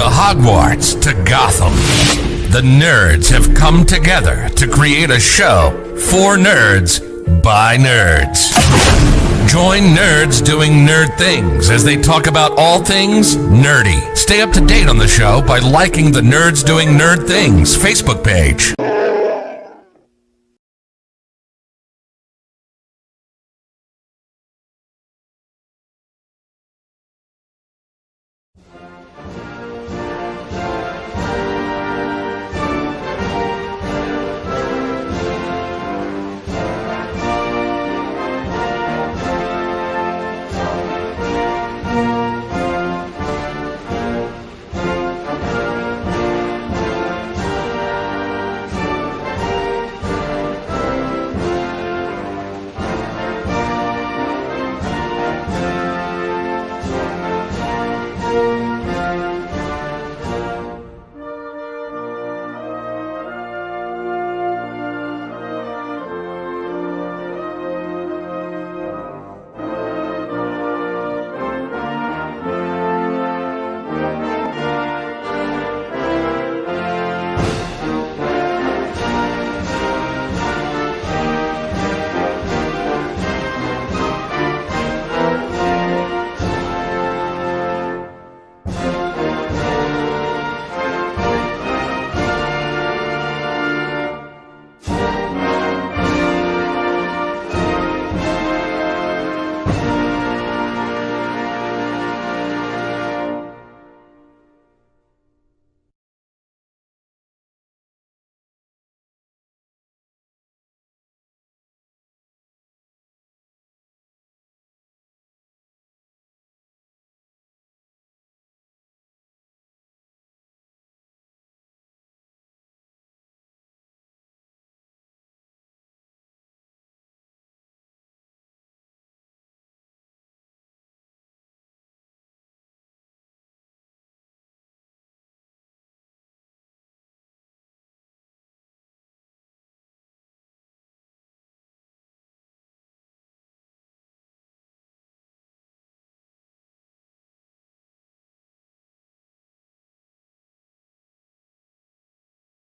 Hogwarts to Gotham, the nerds have come together to create a show for nerds by nerds. Join nerds doing nerd things as they talk about all things nerdy. Stay up to date on the show by liking the Nerds Doing Nerd Things Facebook page.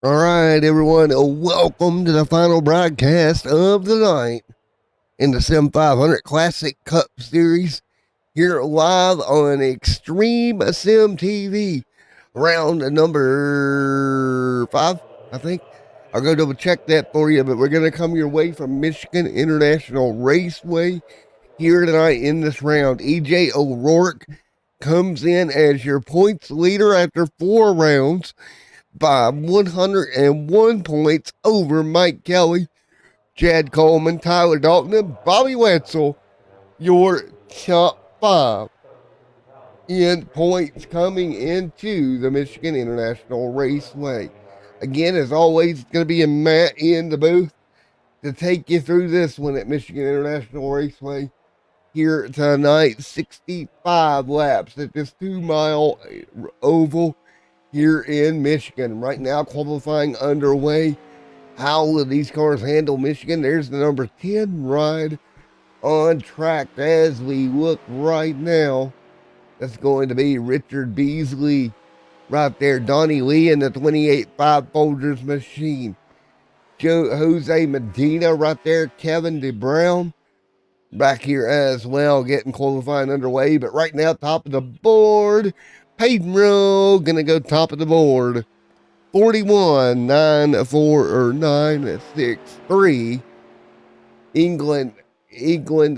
All right, everyone, welcome to the final broadcast of the night in the Sim 500 Classic Cup Series here live on Extreme Sim TV, round number 5, I think. I'll go double check that for you, but we're going to come your way from Michigan International Raceway here tonight in this round. EJ O'Rourke comes in as your points leader after 4 rounds by 101 points over Mike Kelly, Chad Coleman, Tyler Dalton, and Bobby Wetzel, your top 5 in points coming into the Michigan International Raceway. Again, as always, it's going to be a Matt in the booth to take you through this one at Michigan International Raceway here tonight. 65 laps at this 2-mile oval here in Michigan. Right now, qualifying underway. How will these cars handle Michigan? There's the number 10 ride on track as we look right now. That's going to be Richard Beasley right there. Donnie Lee in the 28 5-Folgers machine. Jose Medina right there. Kevin DeBrown back here as well, getting qualifying underway. But right now, top of the board, Peyton Rowe gonna go top of the board. 41-9-4-9-6-3. England,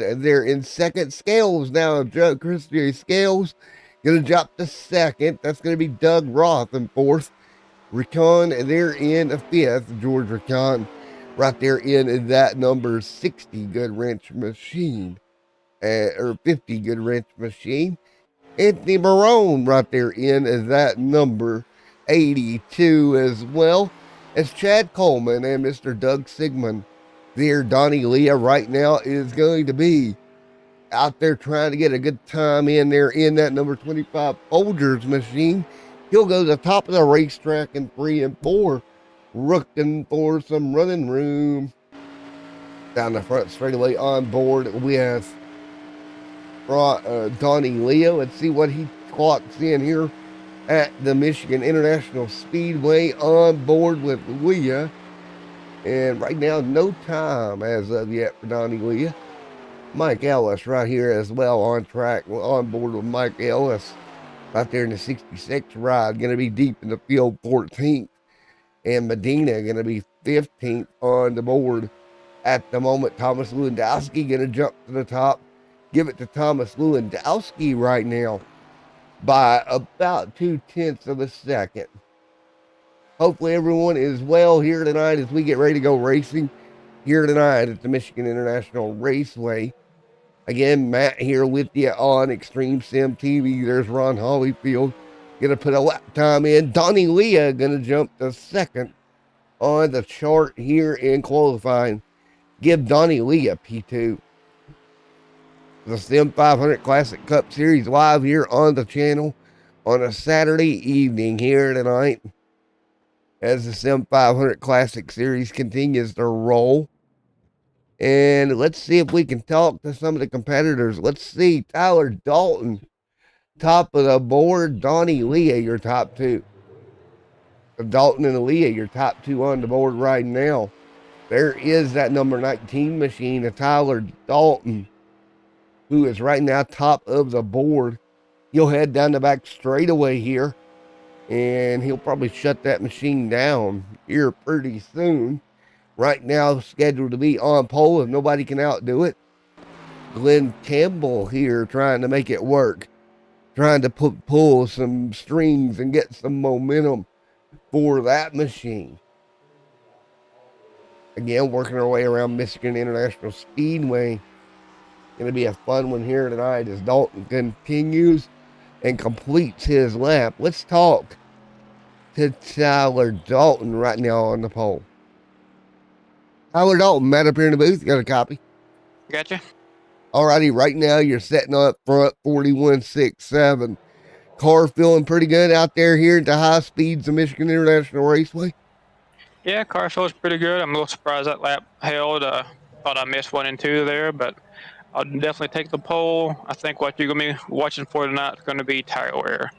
they're in second. Scales now, Christy Scales gonna drop to second. That's gonna be Doug Roth in fourth. Recon, they're in fifth. George Recon right there in that number 60 good wrench machine, or 50 good wrench machine. Anthony Barone right there in that number 82 as well as Chad Coleman and Mr. Doug Sigmund. There, Donnie Leah right now is going to be out there trying to get a good time in there in that number 25 Folgers machine. He'll go to the top of the racetrack in 3 and 4, looking for some running room. Down the front straightaway on board with Donnie Leo. Let's see what he clocks in here at the Michigan International Speedway on board with Leah. And right now, no time as of yet for Donnie Leah. Mike Ellis right here as well on track, on board with Mike Ellis right there in the 66 ride. Going to be deep in the field 14th. And Medina going to be 15th on the board at the moment. Thomas Lewandowski going to jump to the top. Give it to Thomas Lewandowski right now by about 2/10 of a second. Hopefully everyone is well here tonight as we get ready to go racing here tonight at the Michigan International Raceway. Again, Matt here with you on Extreme Sim TV. There's Ron Hollyfield. Gonna put a lap time in. Donnie Leah gonna jump to second on the chart here in qualifying. Give Donnie Leah P2. The Sim 500 Classic Cup Series live here on the channel on a Saturday evening here tonight as the Sim 500 Classic Series continues to roll. And let's see if we can talk to some of the competitors. Let's see, Tyler Dalton, top of the board. Donnie Leah, your top two. Dalton and Leah, your top two on the board right now. There is that number 19 machine of Tyler Dalton, who is right now top of the board. He'll head down the back straightaway here, and he'll probably shut that machine down here pretty soon. Right now, scheduled to be on pole if nobody can outdo it. Glenn Campbell here trying to make it work, trying to pull some strings and get some momentum for that machine. Again, working our way around Michigan International Speedway. Going to be a fun one here tonight as Dalton continues and completes his lap. Let's talk to Tyler Dalton right now on the pole. Tyler Dalton, Matt up here in the booth. You got a copy? Gotcha. Alrighty, right now you're setting up front 41.67. Car feeling pretty good out there here at the high speeds of Michigan International Raceway. Yeah, car feels pretty good. I'm a little surprised that lap held. Thought I missed 1 and 2 there, but I'll definitely take the pole. I think what you're going to be watching for tonight is going to be tire wear.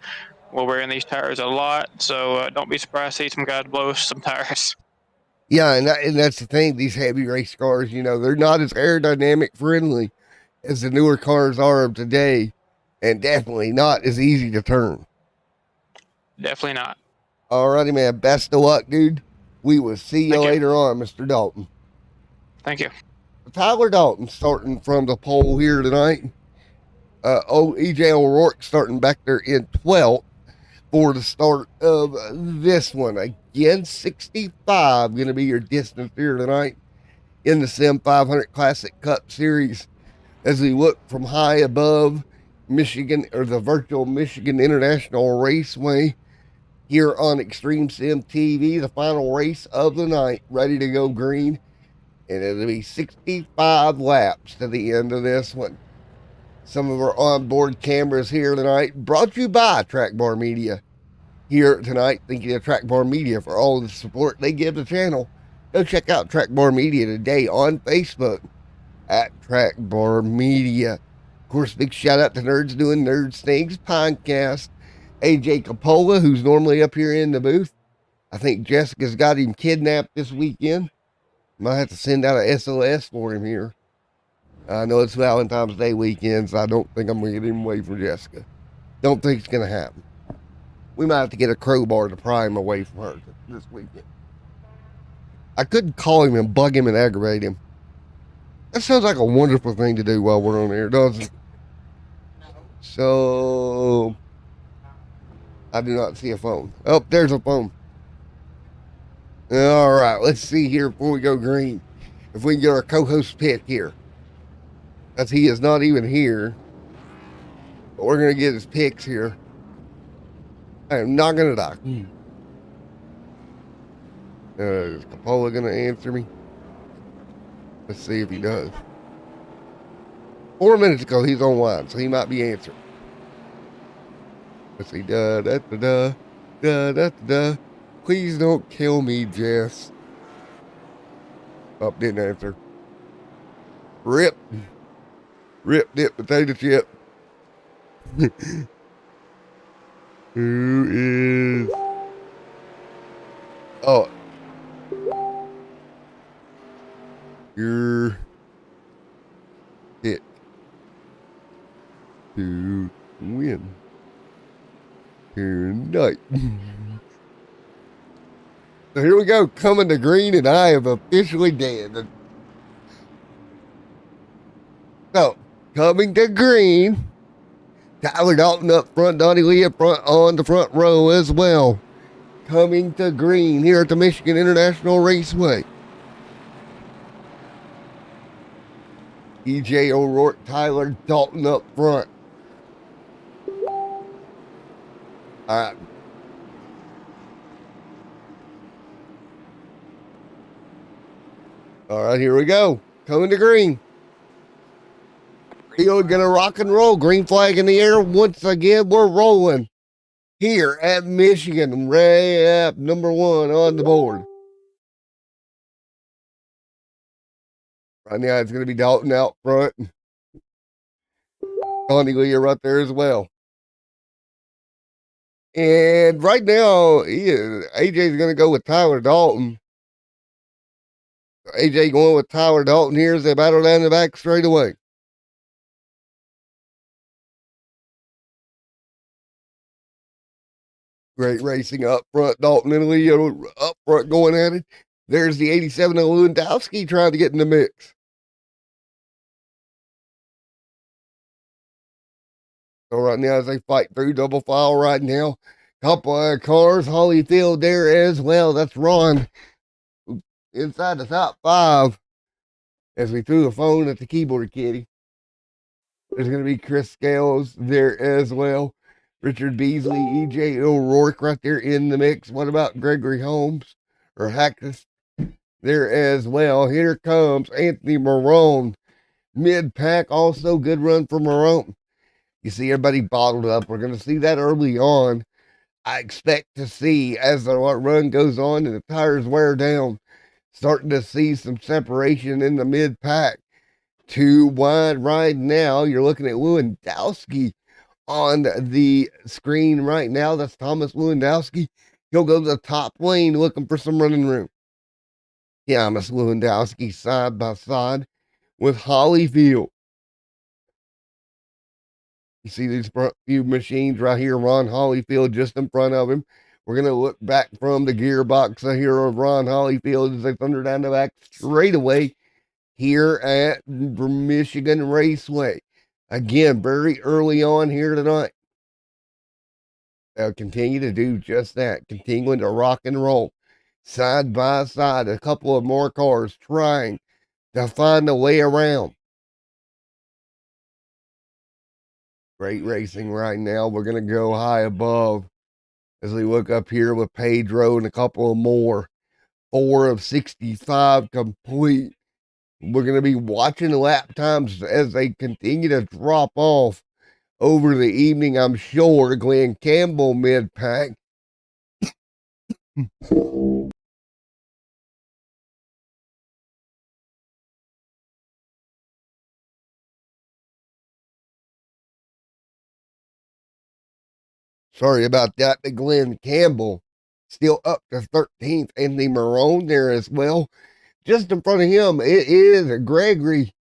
We're wearing these tires a lot, so don't be surprised to see some guys blow some tires. Yeah, and that's the thing. These heavy race cars, you know, they're not as aerodynamic friendly as the newer cars are of today, and definitely not as easy to turn. Definitely not. Alrighty, man. Best of luck, dude. We will see you later on, Mr. Dalton. Thank you. Tyler Dalton starting from the pole here tonight. EJ O'Rourke starting back there in 12th for the start of this one. Again, 65 going to be your distance here tonight in the Sim 500 Classic Cup Series as we look from high above Michigan, or the virtual Michigan International Raceway here on Extreme Sim TV, the final race of the night, ready to go green. And it'll be 65 laps to the end of this one. Some of our onboard cameras here tonight, brought to you by Track Bar Media. Here tonight, thank you to Track Bar Media for all the support they give the channel. Go check out Track Bar Media today on Facebook at Track Bar Media. Of course, big shout out to Nerds Doing Nerd Things podcast. AJ Capola, who's normally up here in the booth. I think Jessica's got him kidnapped this weekend. Might have to send out a SOS for him here. I know it's Valentine's Day weekend, so I don't think I'm going to get him away from Jessica. Don't think it's going to happen. We might have to get a crowbar to pry him away from her this weekend. I could call him and bug him and aggravate him. That sounds like a wonderful thing to do while we're on air, doesn't it? So, I do not see a phone. Oh, there's a phone. All right, let's see here before we go green if we can get our co-host pick here. As he is not even here. But we're going to get his picks here. I am not going to die. Is Capola going to answer me? Let's see if he does. 4 minutes ago, he's online, so he might be answering. Let's see. Da-da-da-da. Please don't kill me, Jess. Oh, didn't answer. Rip. Rip dip potato chip. Who is? Oh, you're it to win tonight. So here we go, coming to green, and I am officially dead. So, coming to green, Tyler Dalton up front, Donnie Lee up front on the front row as well. Coming to green here at the Michigan International Raceway. EJ O'Rourke, Tyler Dalton up front. All right. All right, here we go. Coming to green. Field gonna rock and roll. Green flag in the air. Once again, we're rolling here at Michigan. Lap number 1 on the board. Right now, it's gonna be Dalton out front. Donnie Lee right there as well. And right now, AJ's gonna go with Tyler Dalton. AJ going with Tyler Dalton here as they battle down the back straight away. Great racing up front. Dalton and Leo up front going at it. There's the 87 of Lewandowski trying to get in the mix. So right now as they fight through double file right now, couple of cars, Holyfield there as well. That's Ron inside the top 5 as we threw the phone at the keyboard kitty. There's going to be Chris Scales there as well. Richard Beasley, EJ O'Rourke right there in the mix. What about Gregory Holmes or Hackness there as well? Here comes Anthony Marone. Mid-pack, also good run for Marone. You see everybody bottled up. We're going to see that early on. I expect to see as the run goes on and the tires wear down, starting to see some separation in the mid-pack. 2 wide right now. You're looking at Lewandowski on the screen right now. That's Thomas Lewandowski. He'll go to the top lane looking for some running room. Thomas Lewandowski side by side with Holyfield. You see these few machines right here. Ron Holyfield just in front of him. We're going to look back from the gearbox here of Ron Holyfield as they thunder down the back straight away here at Michigan Raceway. Again, very early on here tonight. They'll continue to do just that, continuing to rock and roll side by side. A couple of more cars trying to find a way around. Great racing right now. We're going to go high above as we look up here with Pedro and a couple of more. 4 of 65 complete. We're going to be watching lap times as they continue to drop off over the evening, I'm sure. Glenn Campbell mid-pack. Sorry about that. The Glenn Campbell still up to 13th. Anthony Marone there as well. Just in front of him, it is Gregory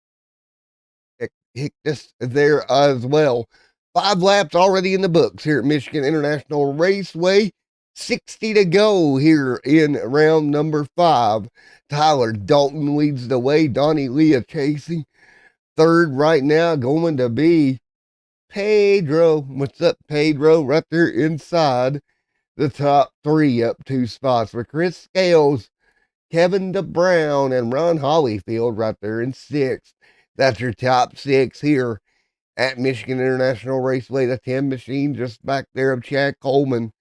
Hickness there as well. 5 laps already in the books here at Michigan International Raceway. 60 to go here in round number 5. Tyler Dalton leads the way. Donnie Leah chasing. 3rd right now going to be Pedro. What's up, Pedro? Right there inside the top 3, up 2 spots for Chris Scales, Kevin DeBrown, and Ron Holyfield right there in 6th. That's your top 6 here at Michigan International Raceway. The 10 machine just back there of Chad Coleman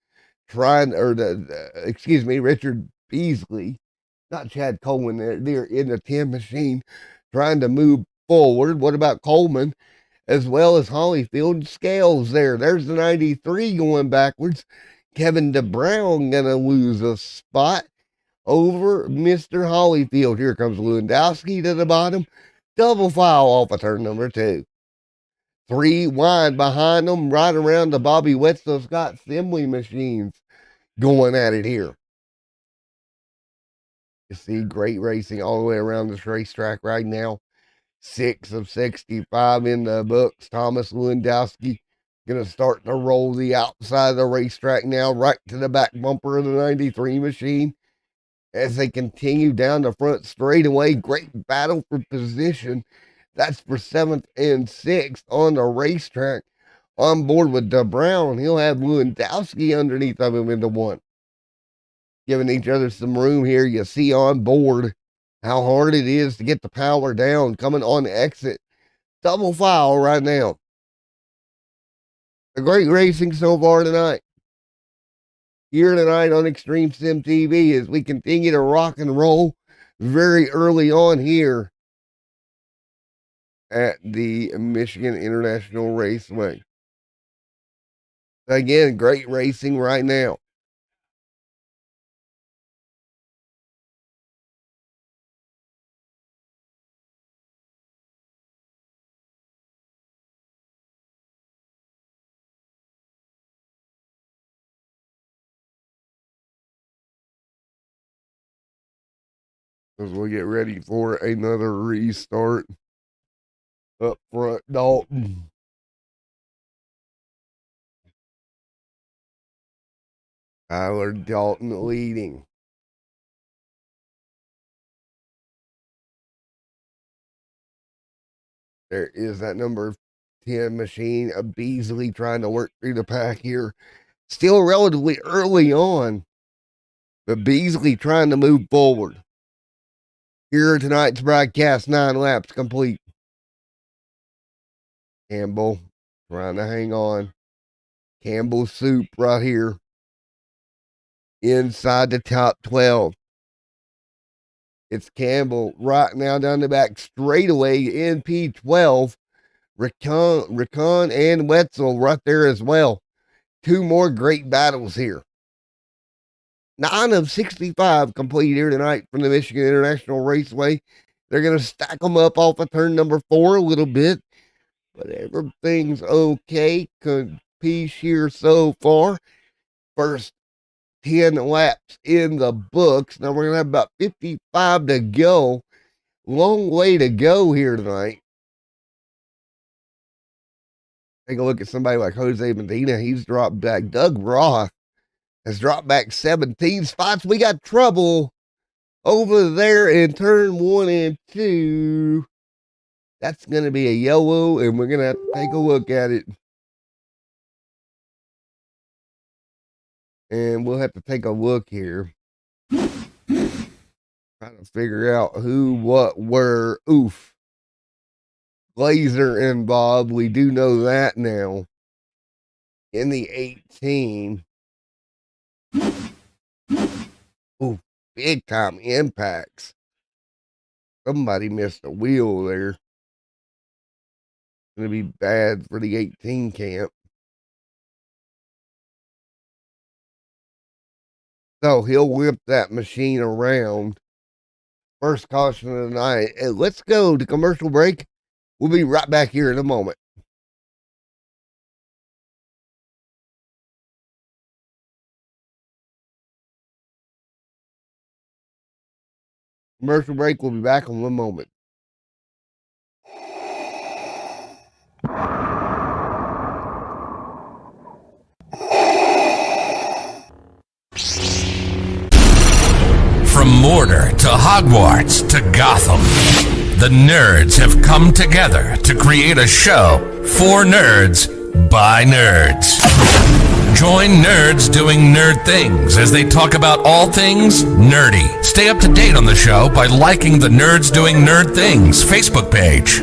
Richard Beasley, not Chad Coleman. They're in the 10 machine trying to move forward. What about Coleman as well as Holyfield and Scales there? There's the 93 going backwards. Kevin DeBrown gonna lose a spot over Mr. Holyfield. Here comes Lewandowski to the bottom. Double foul off of turn number 2. 3 wide behind them, right around the Bobby Wetzel Scott assembly machines going at it here. You see great racing all the way around this racetrack right now. 6 of 65 in the books. Thomas Lewandowski going to start to roll the outside of the racetrack now, right to the back bumper of the 93 machine. As they continue down the front straightaway, great battle for position. That's for 7th and 6th on the racetrack. On board with DeBrown, he'll have Lewandowski underneath of him into 1. Giving each other some room here. You see on board how hard it is to get the power down coming on the exit. Double file right now. A great racing so far tonight. Here tonight on Extreme Sim TV as we continue to rock and roll very early on here at the Michigan International Raceway. Again, great racing right now. As we get ready for another restart. Up front, Dalton. Tyler Dalton leading. There is that number 10 machine of Beasley trying to work through the pack here. Still relatively early on, but Beasley trying to move forward. Here tonight's broadcast, 9 laps complete. Campbell trying to hang on. Campbell Soup right here inside the top 12. It's Campbell right now down the back straightaway in P12. Ricon and Wetzel right there as well. 2 more great battles here. 9 of 65 complete here tonight from the Michigan International Raceway. They're going to stack them up off of turn number 4 a little bit. But everything's okay. Piece here so far. First 10 laps in the books. Now we're going to have about 55 to go. Long way to go here tonight. Take a look at somebody like Jose Medina. He's dropped back. Doug Roth has dropped back 17 spots. We got trouble over there in turn 1 and 2. That's going to be a yellow, and we're going to have to take a look at it. And we'll have to take a look here. Trying to figure out who, what, where. Oof. Glazer and Bob. We do know that now. In the 18. Oof. Big time impacts. Somebody missed a wheel there. Going to be bad for the 18 camp. So he'll whip that machine around. First caution of the night. And let's go to commercial break. We'll be right back here in a moment. Commercial break. We'll be back in 1 moment. From Mordor to Hogwarts to Gotham, the nerds have come together to create a show for nerds by nerds. Join nerds doing nerd things as they talk about all things nerdy. Stay up to date on the show by liking the Nerds Doing Nerd Things Facebook page.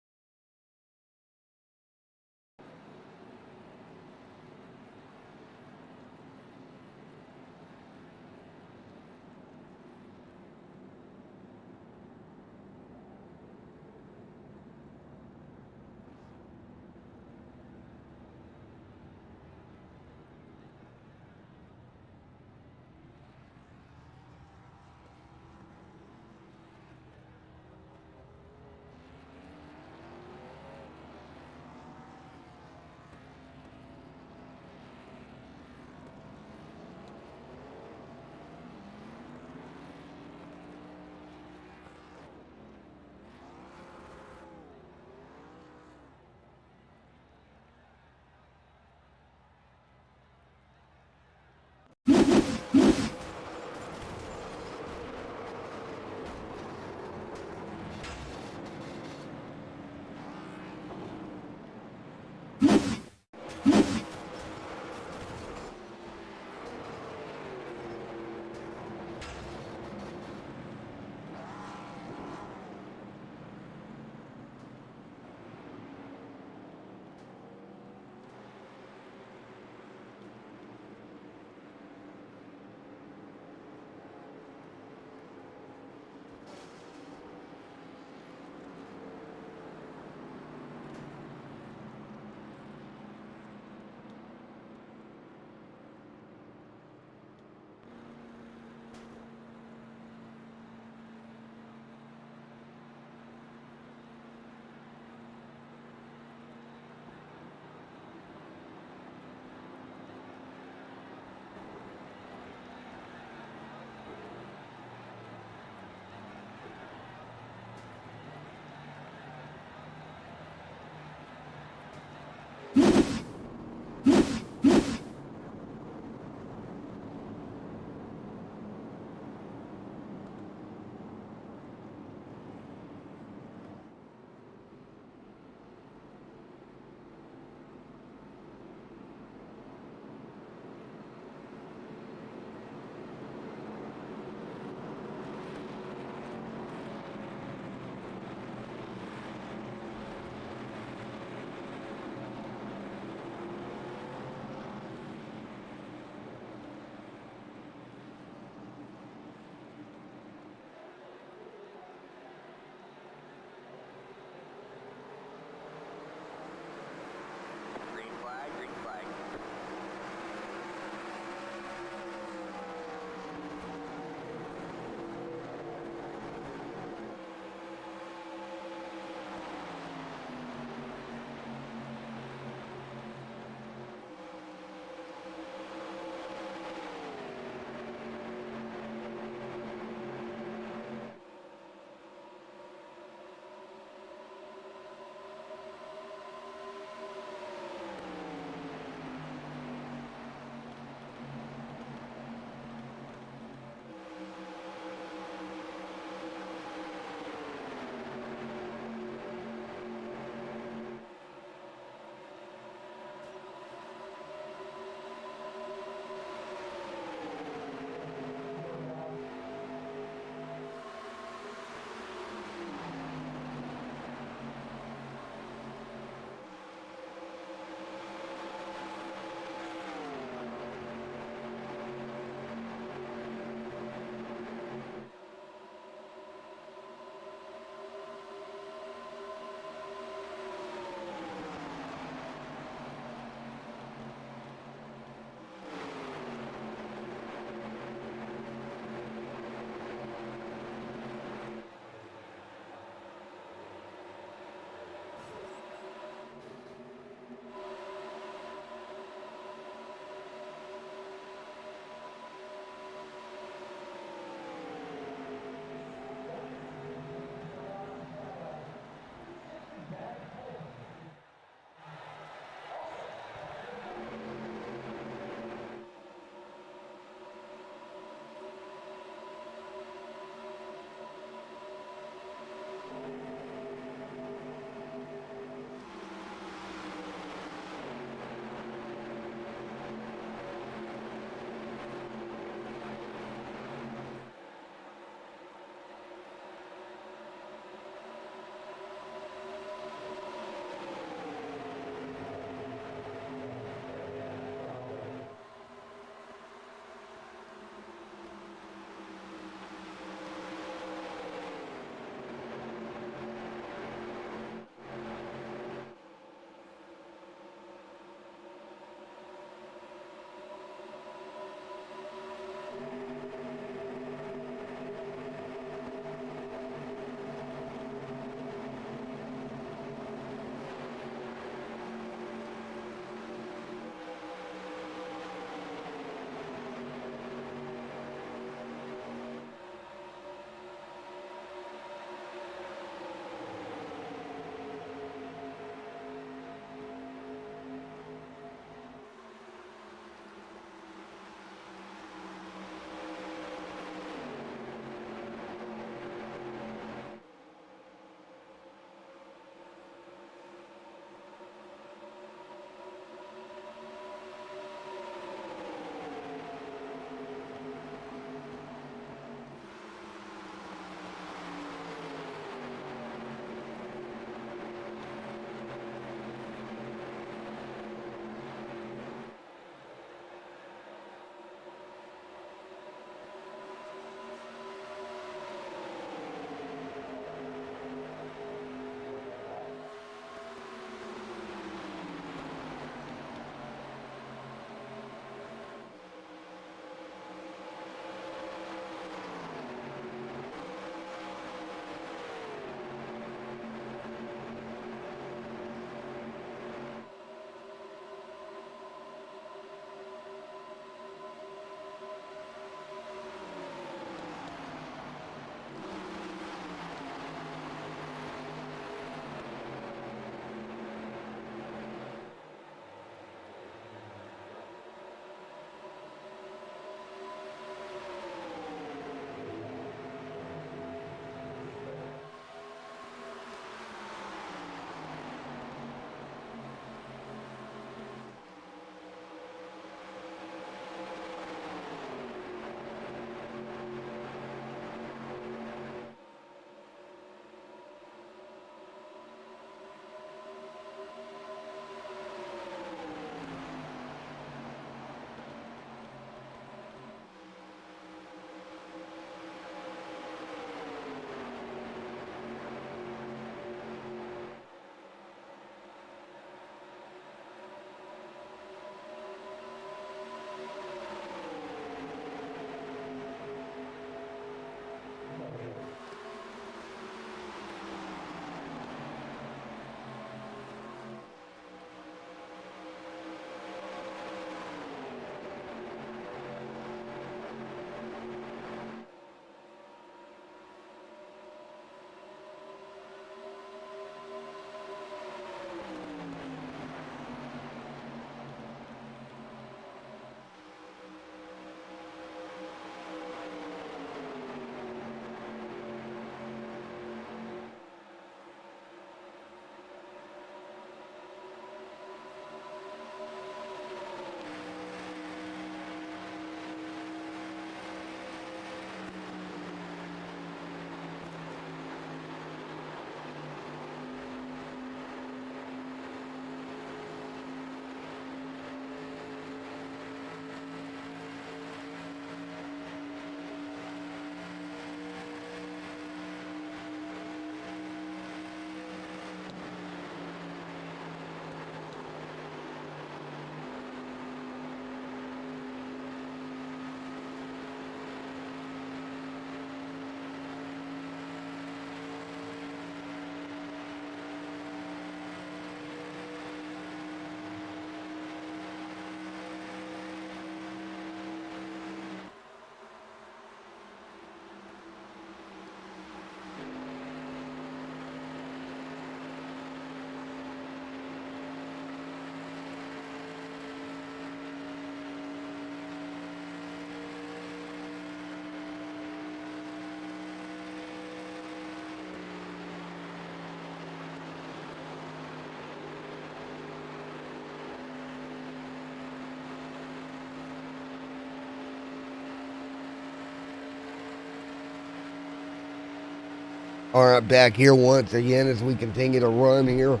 All right, back here once again as we continue to run here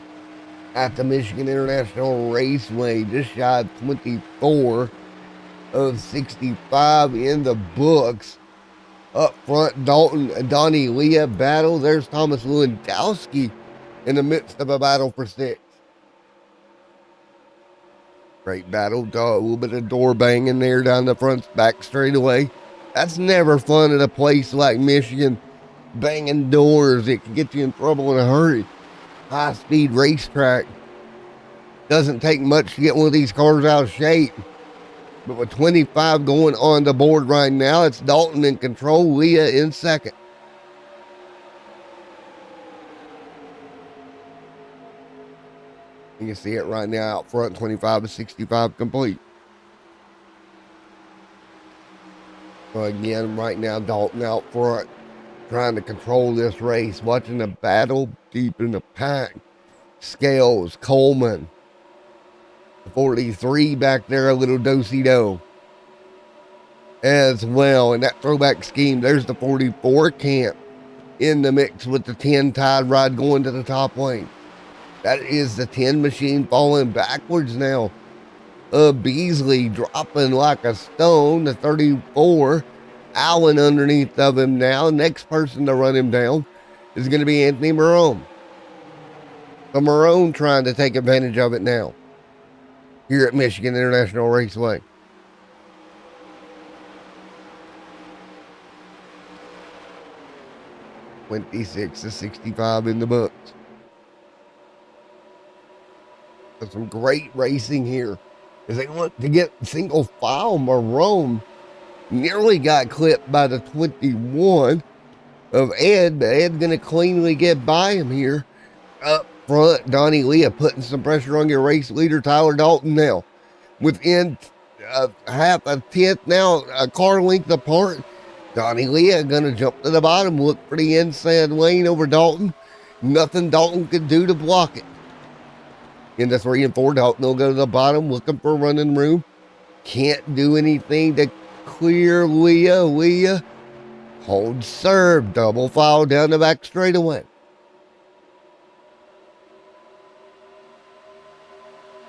at the Michigan International Raceway, just shy of 24 of 65 in the books. Up front, Dalton and Donnie Leah battle. There's Thomas Lewandowski in the midst of a battle for 6. Great battle. A little bit of door banging there down the front, back straightaway. That's never fun at a place like Michigan. Banging doors, it can get you in trouble in a hurry. High-speed racetrack. Doesn't take much to get one of these cars out of shape. But with 25 going on the board right now, it's Dalton in control, Leah in second. You can see it right now out front, 25 to 65 complete. So again, right now, Dalton out front, trying to control this race, watching the battle deep in the pack. Scales, Coleman, 43 back there, a little do-si-do as well. In that throwback scheme, there's the 44 Camp in the mix with the 10 Tide Rod going to the top lane. That is the 10 machine falling backwards now. Beasley dropping like a stone. The 34, Allen underneath of him now. Next person to run him down is going to be Anthony Marone. So Marone trying to take advantage of it now here at Michigan International Raceway. (26 to 65 in the books. So some great racing here as they look to get single file. Marone nearly got clipped by the 21 of Ed, but Ed's going to cleanly get by him here. Up front, Donnie Leah putting some pressure on your race leader, Tyler Dalton now. Within half a tenth now, a car length apart. Donnie Leah going to jump to the bottom, look for the inside lane over Dalton. Nothing Dalton could do to block it. In the 3 and 4, Dalton will go to the bottom, looking for running room. Can't do anything to clear Leah. Leah holds serve, double file down the back straightaway.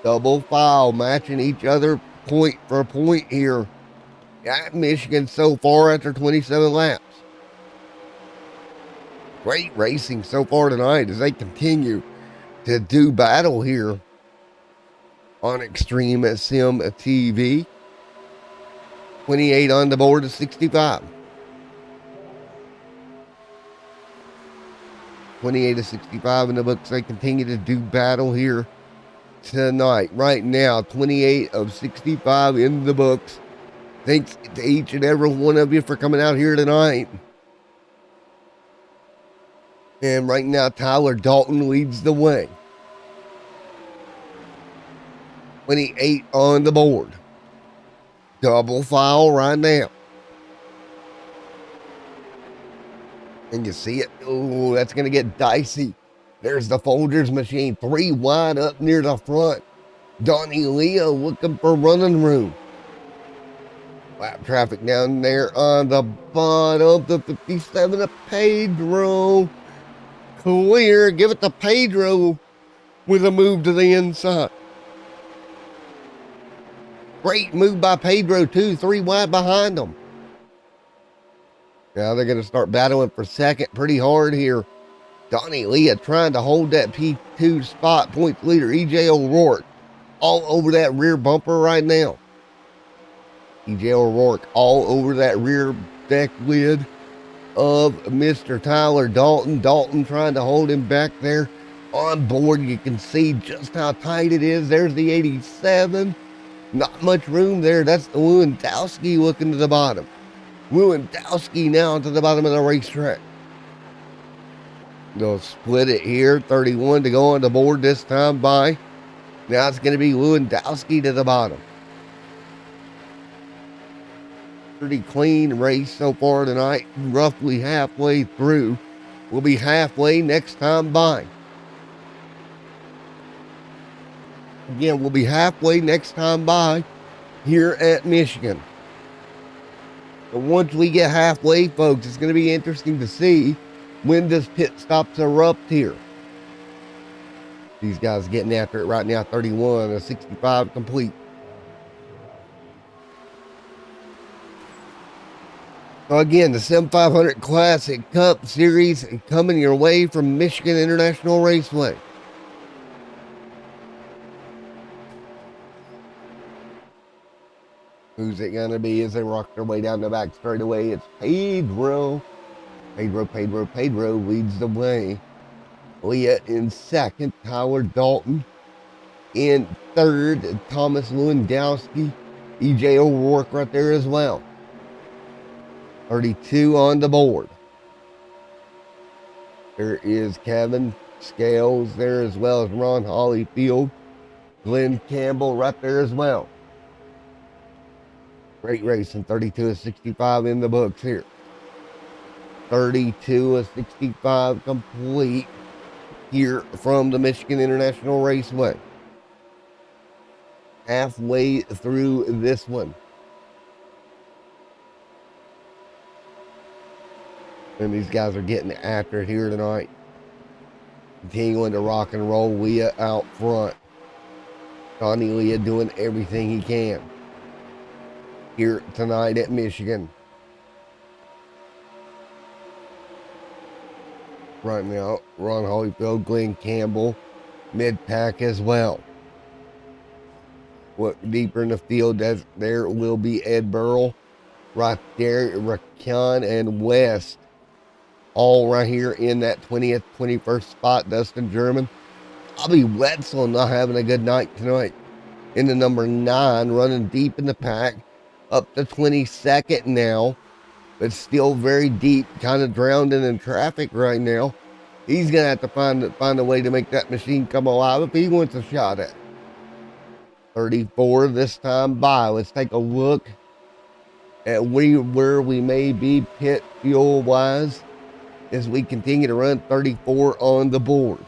Double file matching each other point for point here at Michigan so far after 27 laps. Great racing so far tonight as they continue to do battle here on Extreme Sim TV. 28 on the board to 65. 28 to 65 in the books. They continue to do battle here tonight. Right now, 28 of 65 in the books. Thanks to each and every one of you for coming out here tonight. And right now, Tyler Dalton leads the way. 28 on the board. Double file right now. And you see it. Oh, that's going to get dicey. There's the Folgers machine. 3 wide up near the front. Donnie Leah looking for running room. Lap traffic down there on the bottom. The 57 of Pedro. Clear. Give it to Pedro with a move to the inside. Great move by Pedro, too. 3 wide behind them. Now they're going to start battling for second pretty hard here. Donnie Leah trying to hold that P2 spot. Points leader, E.J. O'Rourke, all over that rear bumper right now. E.J. O'Rourke all over that rear deck lid of Mr. Tyler Dalton. Dalton trying to hold him back there on board. You can see just how tight it is. There's the 87. Not much room there. That's the Lewandowski looking to the bottom. Lewandowski now to the bottom of the racetrack. They'll split it here. 31 to go on the board this time by. Now it's going to be Lewandowski to the bottom. Pretty clean race so far tonight. Roughly halfway through. We'll be halfway next time by. Again, we'll be halfway next time by here at Michigan. But once we get halfway, folks, it's going to be interesting to see When does pit stops erupt here? These guys getting after it right now. 31 of 65 complete. So again, the 7500 Classic Cup Series coming your way from Michigan International Raceway. Who's it going to be as they rock their way down the back straightaway? It's Pedro. Pedro leads the way. Leah in second. Tyler Dalton in third. Thomas Lewandowski. EJ O'Rourke right there as well. 32 on the board. There is Kevin Scales there as well as Ron Hollyfield. Glenn Campbell right there as well. Great racing. 32 of 65 in the books here. 32 of 65 complete here from the Michigan International Raceway. Halfway through this one. And these guys are getting after it here tonight. Continuing to rock and roll. Leah out front. Donnie Leah doing everything he can here tonight at Michigan. Right now, Ron Holyfield, Glenn Campbell, mid-pack as well. What deeper in the field, there will be Ed Burrell. Right there, Rakan and West. All right here in that 20th, 21st spot. Dustin German. Bobby Wetzel not having a good night tonight. In the number 9, running deep in the pack. Up to 22nd now. But still very deep, kind of drowned in traffic right now. He's going to have to find a way to make that machine come alive if he wants a shot at it. 34 this time by. Let's take a look at where we may be pit fuel wise as we continue to run 34 on the board.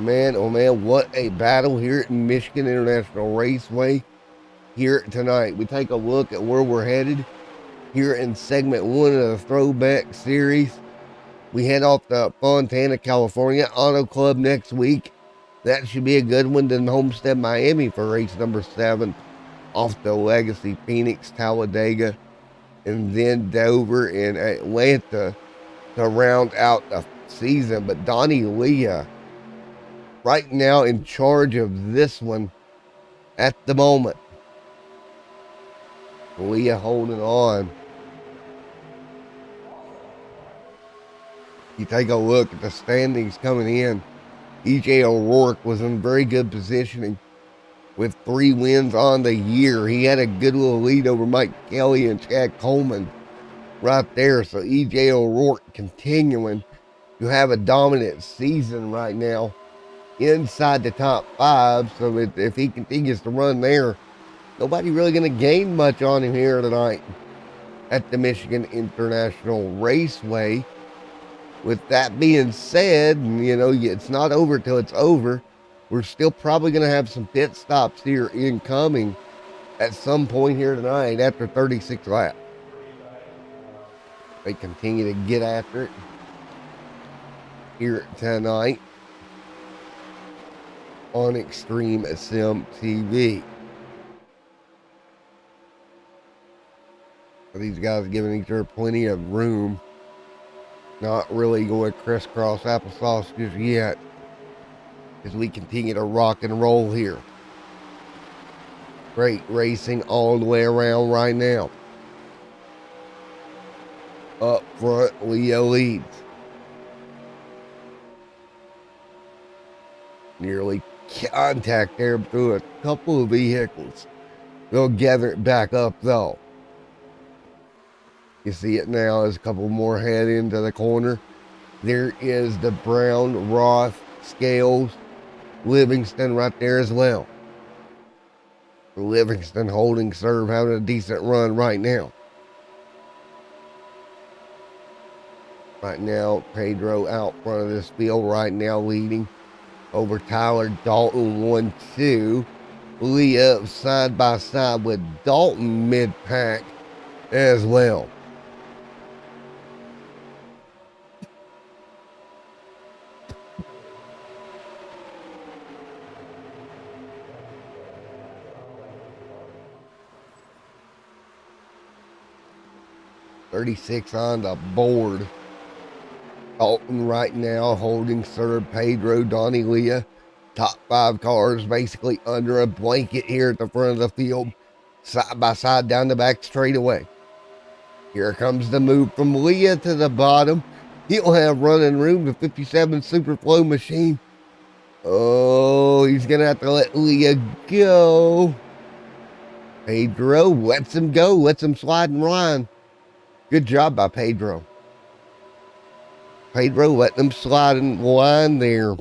Man, oh man, what a battle here at Michigan International Raceway here tonight. We take a look at where we're headed here in segment 1 of the Throwback Series. We head off to Fontana, California, Auto Club next week. That should be a good one. Then Homestead, Miami for race number 7. Off to Legacy, Phoenix, Talladega, and then Dover and Atlanta to round out the season. But Donnie Leah right now in charge of this one at the moment. Leah holding on. You take a look at the standings coming in. EJ O'Rourke was in very good positioning with 3 wins on the year. He had a good little lead over Mike Kelly and Chad Coleman right there. So EJ O'Rourke continuing to have a dominant season right now inside the top 5. So if he continues to run there, nobody really going to gain much on him here tonight at the Michigan International Raceway. With that being said, you know, it's not over till it's over. We're still probably going to have some pit stops here incoming at some point here tonight after 36 laps. They continue to get after it here tonight on Extreme Sim TV. These guys giving each other plenty of room. Not really going crisscross applesauce just yet as we continue to rock and roll here. Great racing all the way around right now. Up front, Leo leads. Nearly contact there through a couple of vehicles. They'll gather it back up though. You see it now as a couple more head into the corner. There is the Brown, Roth, Scales, Livingston right there as well. Livingston holding serve, having a decent run right now. Right now, Pedro out front of this field right now leading over Tyler Dalton 1-2. Leah side by side with Dalton mid-pack as well. 36 on the board. Dalton right now holding third. Pedro, Donnie Leah. Top 5 cars basically under a blanket here at the front of the field. Side by side down the back straightaway. Here comes the move from Leah to the bottom. He'll have running room. The 57 Superflow machine. Oh, he's going to have to let Leah go. Pedro lets him go. Lets him slide and run. Good job by Pedro. Pedro letting him slide and line there.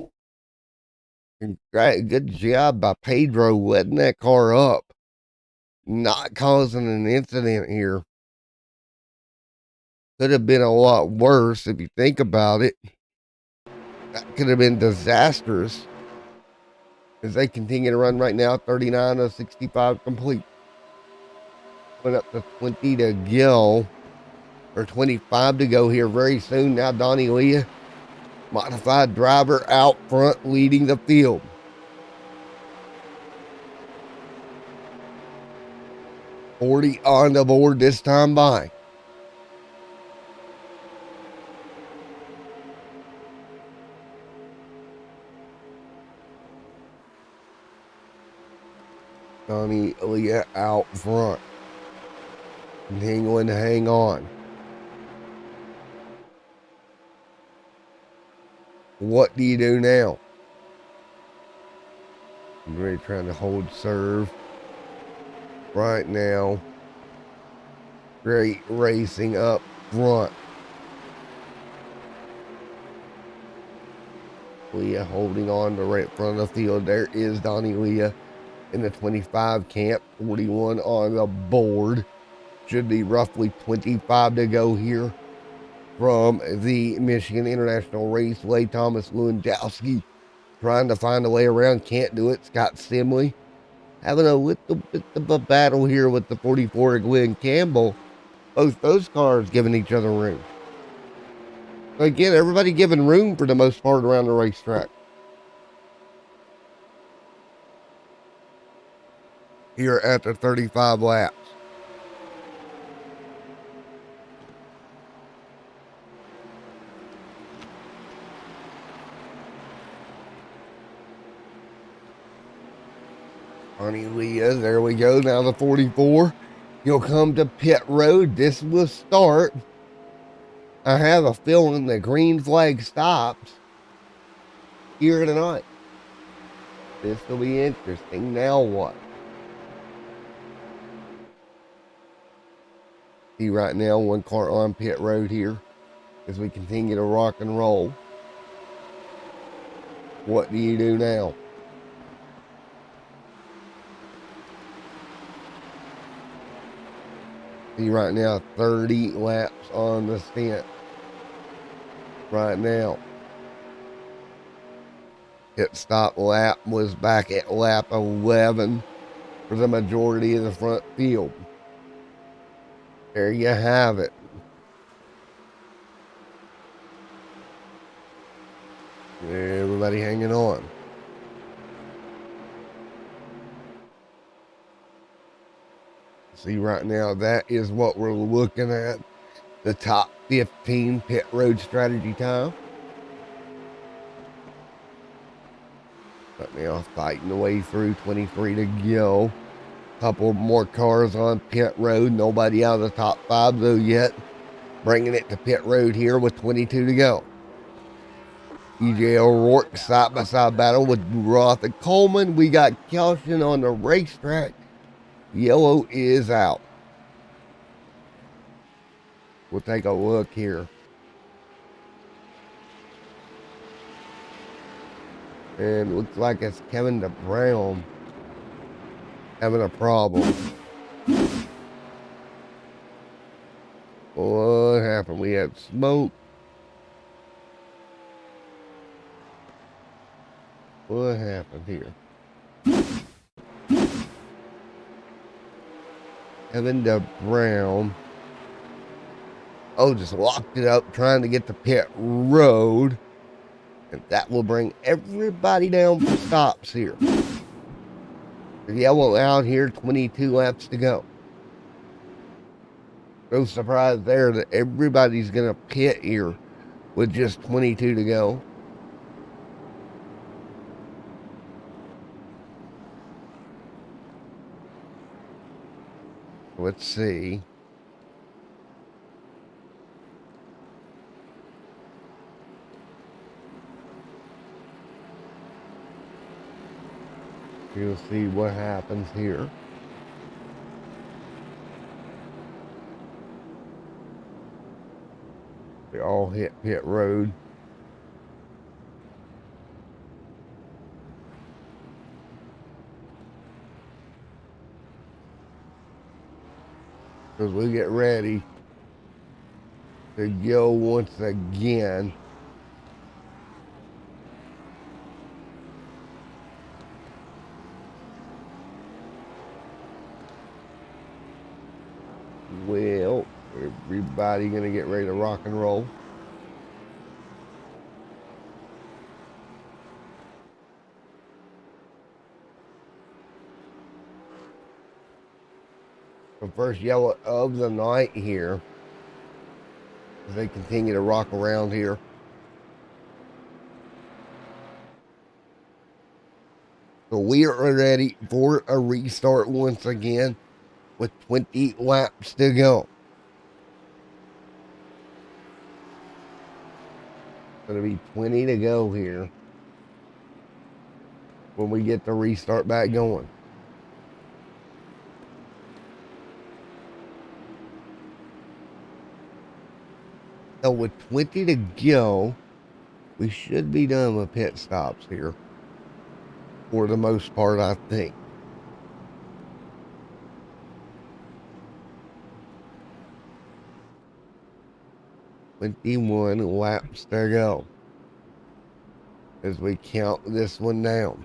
Good job by Pedro letting that car up. Not causing an incident here. Could have been a lot worse if you think about it. That could have been disastrous. As they continue to run right now, 39 of 65 complete. Went up to 20 to go. Or 25 to go here very soon. Now Donnie Leah, modified driver out front leading the field. $40 on the board this time by. Donnie Leah out front. Continuing to hang on. What do you do now? I'm really trying to hold serve. Right now. Great racing up front. Leah holding on to right front of the field. There is Donnie Leah in the 25 camp. 41 on the board. Should be roughly 25 to go here from the Michigan International Raceway. Thomas Lewandowski trying to find a way around. Can't do it. Scott Simley having a little bit of a battle here with the 44 Glenn Campbell. Both those cars giving each other room. Again, everybody giving room for the most part around the racetrack. Here after 35 laps. Donnie Leah, there we go. Now the 44. You'll come to pit road. This will start. I have a feeling the green flag stops here tonight. This will be interesting. Now what? See right now, one car on pit road here as we continue to rock and roll. What do you do now? See right now, 30 laps on the stint. Right now. Pit stop lap was back at lap 11 for the majority of the front field. There you have it. Everybody hanging on. See right now, that is what we're looking at. The top 15 pit road strategy time. Right now, fighting the way through, 23 to go. Couple more cars on pit road. Nobody out of the top 5 though yet. Bringing it to pit road here with 22 to go. EJ O'Rourke side-by-side battle with Roth and Coleman. We got caution on the racetrack. Yellow is out. We'll take a look here. And it looks like it's Kevin DeBrown having a problem. What happened? We had smoke. What happened here? Kevin DeBrown. Oh, just locked it up trying to get to pit road. And that will bring everybody down for stops here. The yellow out here, 22 laps to go. No surprise there that everybody's going to pit here with just 22 to go. Let's see. We'll see what happens here. They all hit pit road. As we get ready to go once again. Well, everybody gonna get ready to rock and roll. The first yellow of the night here as they continue to rock around here. So we are ready for a restart once again with 20 laps to go. Going to be 20 to go here when we get the restart back going. So with 20 to go, we should be done with pit stops here. For the most part, I think. "21 laps to go as we count this one down.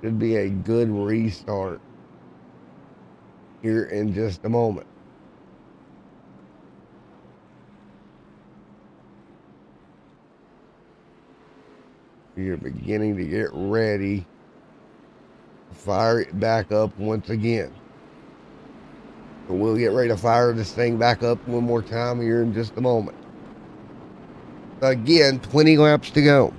Should be a good restart here in just a moment. You're beginning to get ready to fire it back up once again. So we'll get ready to fire this thing back up one more time here in just a moment. Again, 20 laps to go.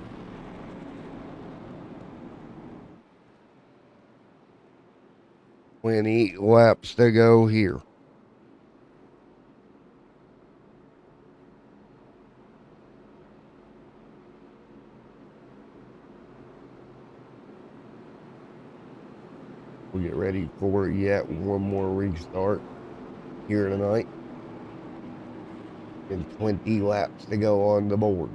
"20 laps to go here. We'll get ready for yet one more restart here tonight. And 20 laps to go on the board.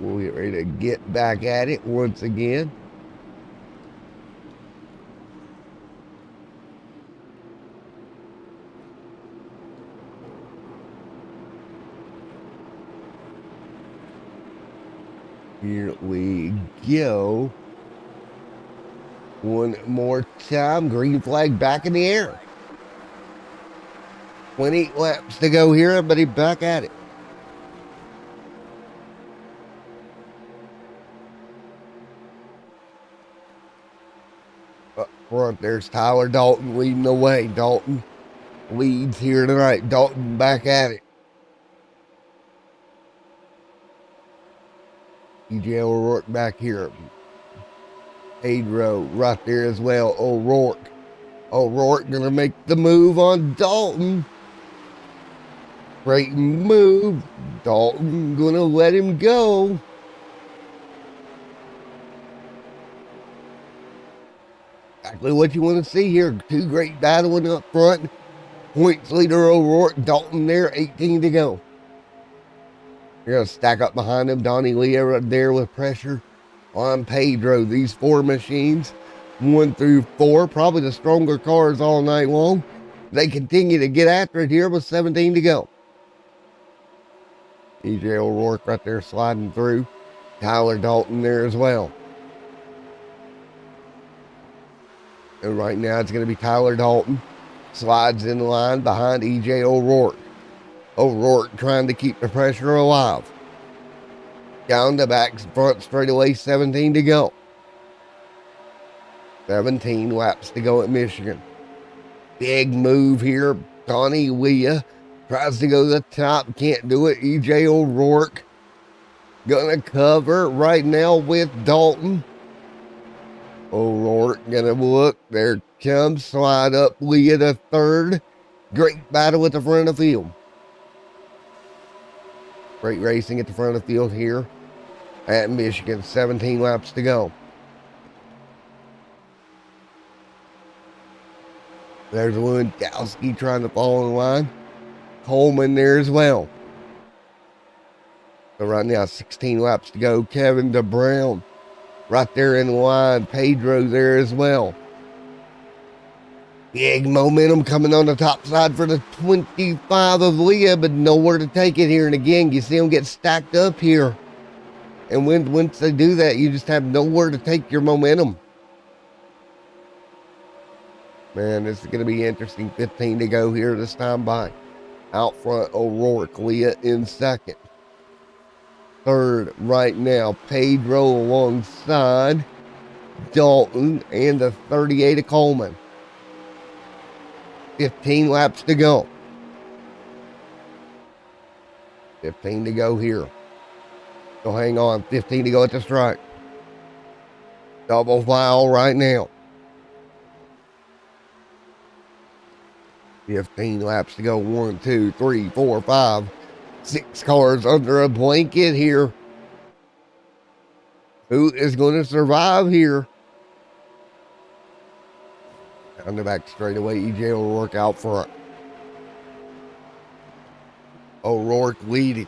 We'll get ready to get back at it once again. Here we go. One more time. Green flag back in the air. 20 laps to go here. Everybody back at it. Up front, there's Tyler Dalton leading the way. Dalton leads here tonight. Dalton back at it. EJ O'Rourke back here. Pedro right there as well. O'Rourke. O'Rourke gonna make the move on Dalton. Great move. Dalton gonna let him go. Exactly what you want to see here. Two great battling up front. Points leader O'Rourke. Dalton there, 18 to go. You're going to stack up behind him. Donnie Lee right there with pressure on Pedro. These four machines, 1 through 4, probably the stronger cars all night long. They continue to get after it here with 17 to go. EJ O'Rourke right there sliding through. Tyler Dalton there as well. And right now it's going to be Tyler Dalton. Slides in the line behind EJ O'Rourke. O'Rourke trying to keep the pressure alive. Down the back front straightaway, 17 to go. 17 laps to go at Michigan. Big move here. Donnie Leah tries to go to the top, can't do it. EJ O'Rourke gonna cover right now with Dalton. O'Rourke gonna look. There comes, slide up Leah to third. Great battle at the front of the field. Great racing at the front of the field here at Michigan. 17 laps to go. There's Lewandowski trying to fall in line. Coleman there as well. So right now, 16 laps to go. Kevin DeBrown right there in line. Pedro there as well. Big momentum coming on the top side for the 25 of Leah, but nowhere to take it here. And again, you see them get stacked up here. And once they do that, you just have nowhere to take your momentum. Man, this is going to be interesting. 15 to go here this time by. Out front, O'Rourke. Leah in second. Third right now, Pedro alongside Dalton and the 38 of Coleman. 15 laps to go. 15 to go here. So hang on. 15 to go at the strike. Double file right now. 15 laps to go. 1, 2, 3, 4, 5, 6 cars under a blanket here. Who is going to survive here? On the back straightaway, EJ O'Rourke out front. O'Rourke leading.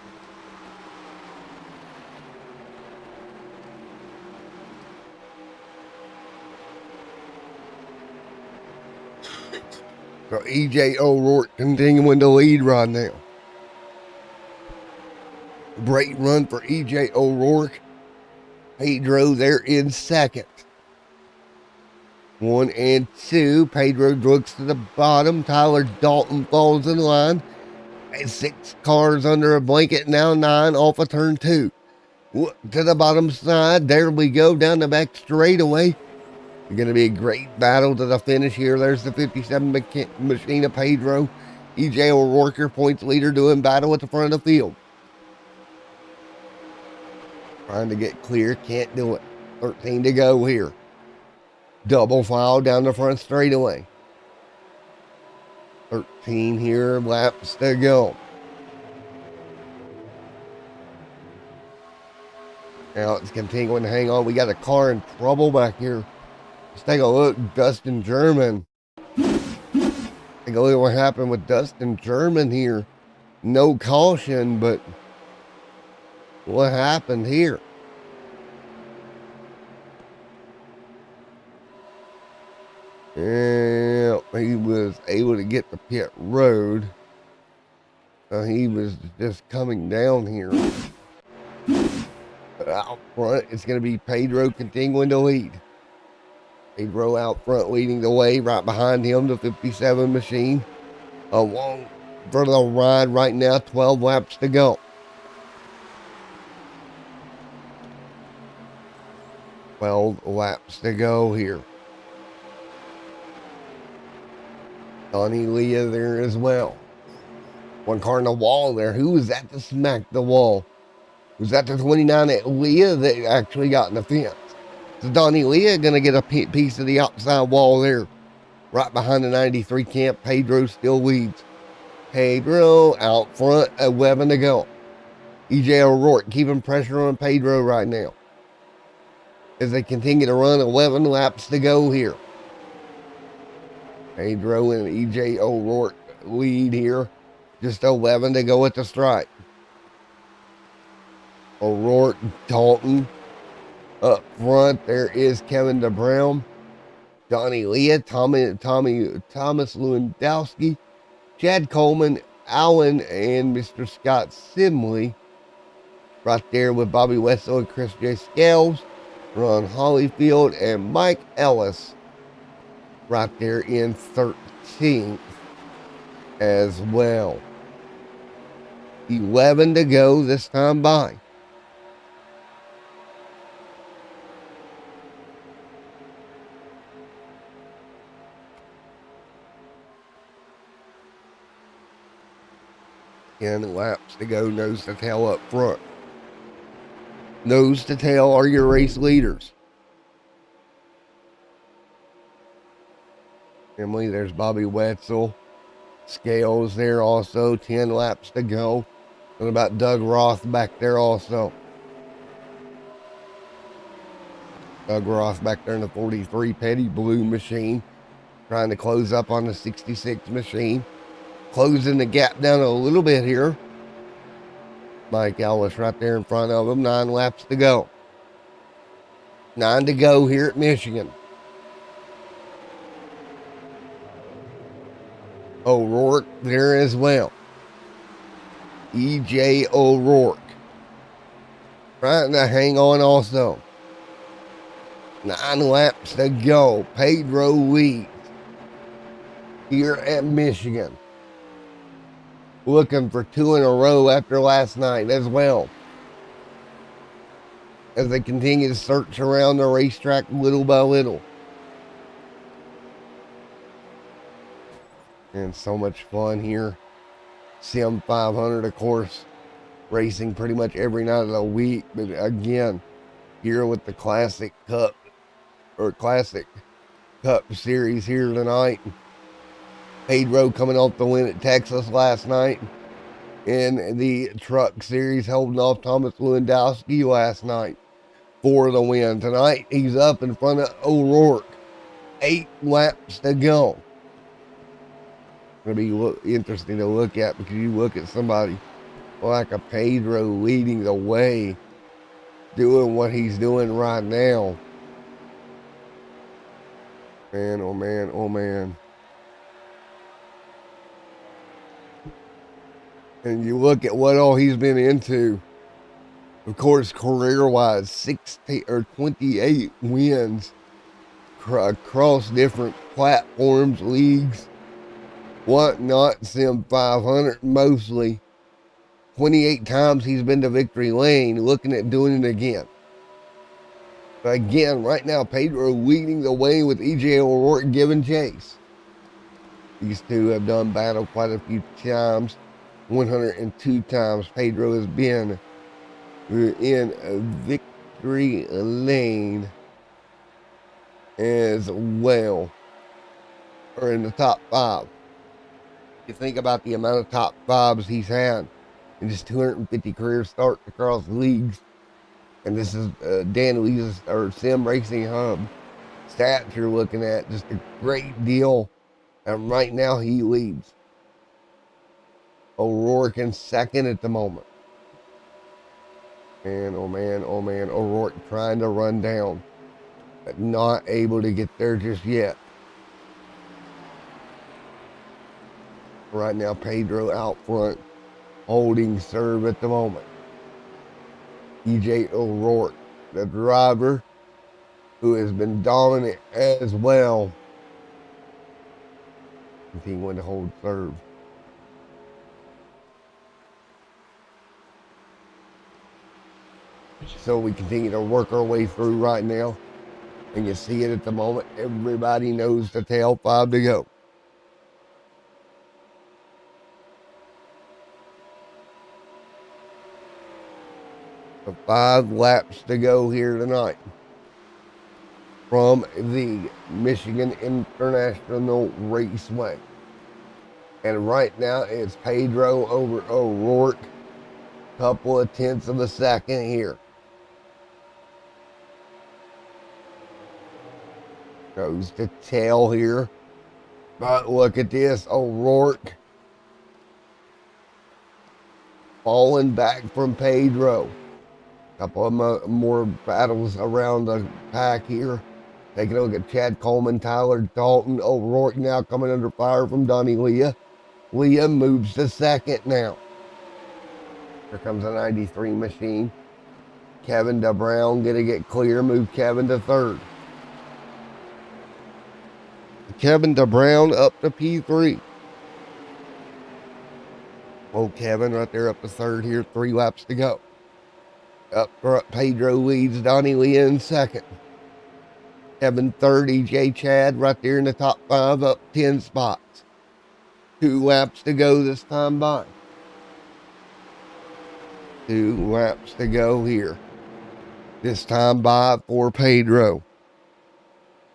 So EJ O'Rourke continuing to lead right now. Great run for EJ O'Rourke. Pedro there in second. 1 and 2. Pedro looks to the bottom. Tyler Dalton falls in line. And 6 cars under a blanket. Now 9 off of turn 2. To the bottom side. There we go. Down the back straightaway. It's going to be a great battle to the finish here. There's the 57 machine of Pedro. EJ O'Rourke, points leader, doing battle at the front of the field. Trying to get clear. Can't do it. 13 to go here. Double file down the front straightaway. 13 here. Laps to go. Now it's continuing to hang on. We got a car in trouble back here. Let's take a look. Dustin German. Take a look at what happened with Dustin German here. No caution, but what happened here? Yeah, he was able to get the pit road. He was just coming down here. Out front, it's going to be Pedro continuing to lead. Pedro out front leading the way. Right behind him, the 57 machine. Along for the ride right now, 12 laps to go. 12 laps to go here. Donnie Leah there as well. One car in the wall there. Who was that to smack the wall? Was that the 29 at Leah that actually got in the fence? So Donnie Leah going to get a piece of the outside wall there. Right behind the 93 camp. Pedro still leads. Pedro out front, 11 to go. EJ O'Rourke keeping pressure on Pedro right now. As they continue to run, 11 laps to go here. Pedro and EJ O'Rourke lead here. Just 11 to go at the strike. O'Rourke, Dalton. Up front, there is Kevin DeBrown. Donnie Leah, Thomas Lewandowski. Chad Coleman, Allen, and Mr. Scott Simley. Right there with Bobby Wessel and Chris J. Scales. Ron Hollyfield and Mike Ellis. Right there in 13th as well. 11 to go this time by. And laps to go, nose to tail up front. Nose to tail are your race leaders. Emily, there's Bobby Wetzel. Scales there also, 10 laps to go. And about Doug Roth back there also. Doug Roth back there in the 43 Petty Blue machine. Trying to close up on the 66 machine. Closing the gap down a little bit here. Mike Ellis right there in front of him. 9 laps to go. 9 to go here at Michigan. O'Rourke there as well. E.J. O'Rourke. Trying to hang on also. 9 laps to go. Pedro leads here at Michigan. Looking for 2 in a row after last night as well. As they continue to search around the racetrack little by little. And so much fun here. Sim 500, of course, racing pretty much every night of the week. But again, here with the Classic Cup or Classsic Cup series here tonight. Pedro coming off the win at Texas last night. In the Truck Series, holding off Thomas Lewandowski last night for the win. Tonight, he's up in front of O'Rourke. 8 laps to go. Going to be interesting to look at because you look at somebody like a Pedro leading the way, doing what he's doing right now. Man, oh man, oh man. And you look at what all he's been into. Of course, career-wise, 16 or 28 wins across different platforms, leagues, whatnot. Sim 500 mostly. 28 times he's been to victory lane, looking at doing it again. But again, right now, Pedro leading the way with E.J. O'Rourke giving chase. These two have done battle quite a few times. 102 times Pedro has been in a victory lane as well, or in the top 5. You think about the amount of top 5s he's had in just 250 career starts across leagues. And this is Dan Lee's or Sim Racing Hub stats you're looking at. Just a great deal. And right now he leads. O'Rourke in second at the moment. And oh man, O'Rourke trying to run down, but not able to get there just yet. Right now, Pedro out front, holding serve at the moment. E.J. O'Rourke, the driver, who has been dominant as well, continuing to hold serve. So we continue to work our way through right now. And you see it at the moment. Everybody knows the tail. 5 to go. So 5 laps to go here tonight. From the Michigan International Raceway. And right now it's Pedro over O'Rourke. Couple of tenths of a second here. Goes to tail here. But look at this. O'Rourke falling back from Pedro. Couple of more battles around the pack here. Taking a look at Chad Coleman, Tyler Dalton. O'Rourke now coming under fire from Donnie Leah. Leah moves to second now. Here comes a 93 machine. Kevin DeBrown going to get clear. Move Kevin to third. Kevin DeBrown up to P3. Oh, Kevin right there up to third here. 3 laps to go. Up front, Pedro leads Donnie Lee in second. Kevin 30, J Chad right there in the top 5, up 10 spots. 2 laps to go this time by. 2 laps to go here. This time by for Pedro.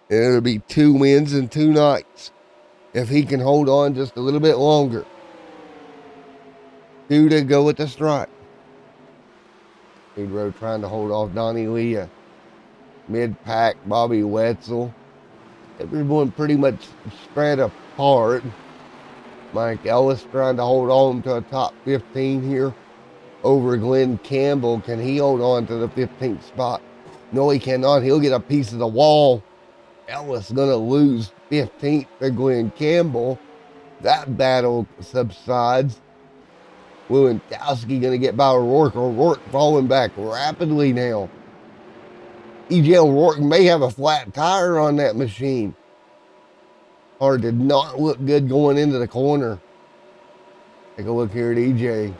And it'll be 2 wins in 2 nights if he can hold on just a little bit longer. 2 to go at the stripe. Pedro trying to hold off Donnie Lee. Mid-pack, Bobby Wetzel. Everyone pretty much spread apart. Mike Ellis trying to hold on to a top 15 here over Glenn Campbell. Can he hold on to the 15th spot? No, he cannot. He'll get a piece of the wall. Ellis gonna lose 15th to Glenn Campbell. That battle subsides. Lewandowski gonna get by O'Rourke. O'Rourke falling back rapidly now. EJ O'Rourke may have a flat tire on that machine. Car did not look good going into the corner. Take a look here at EJ.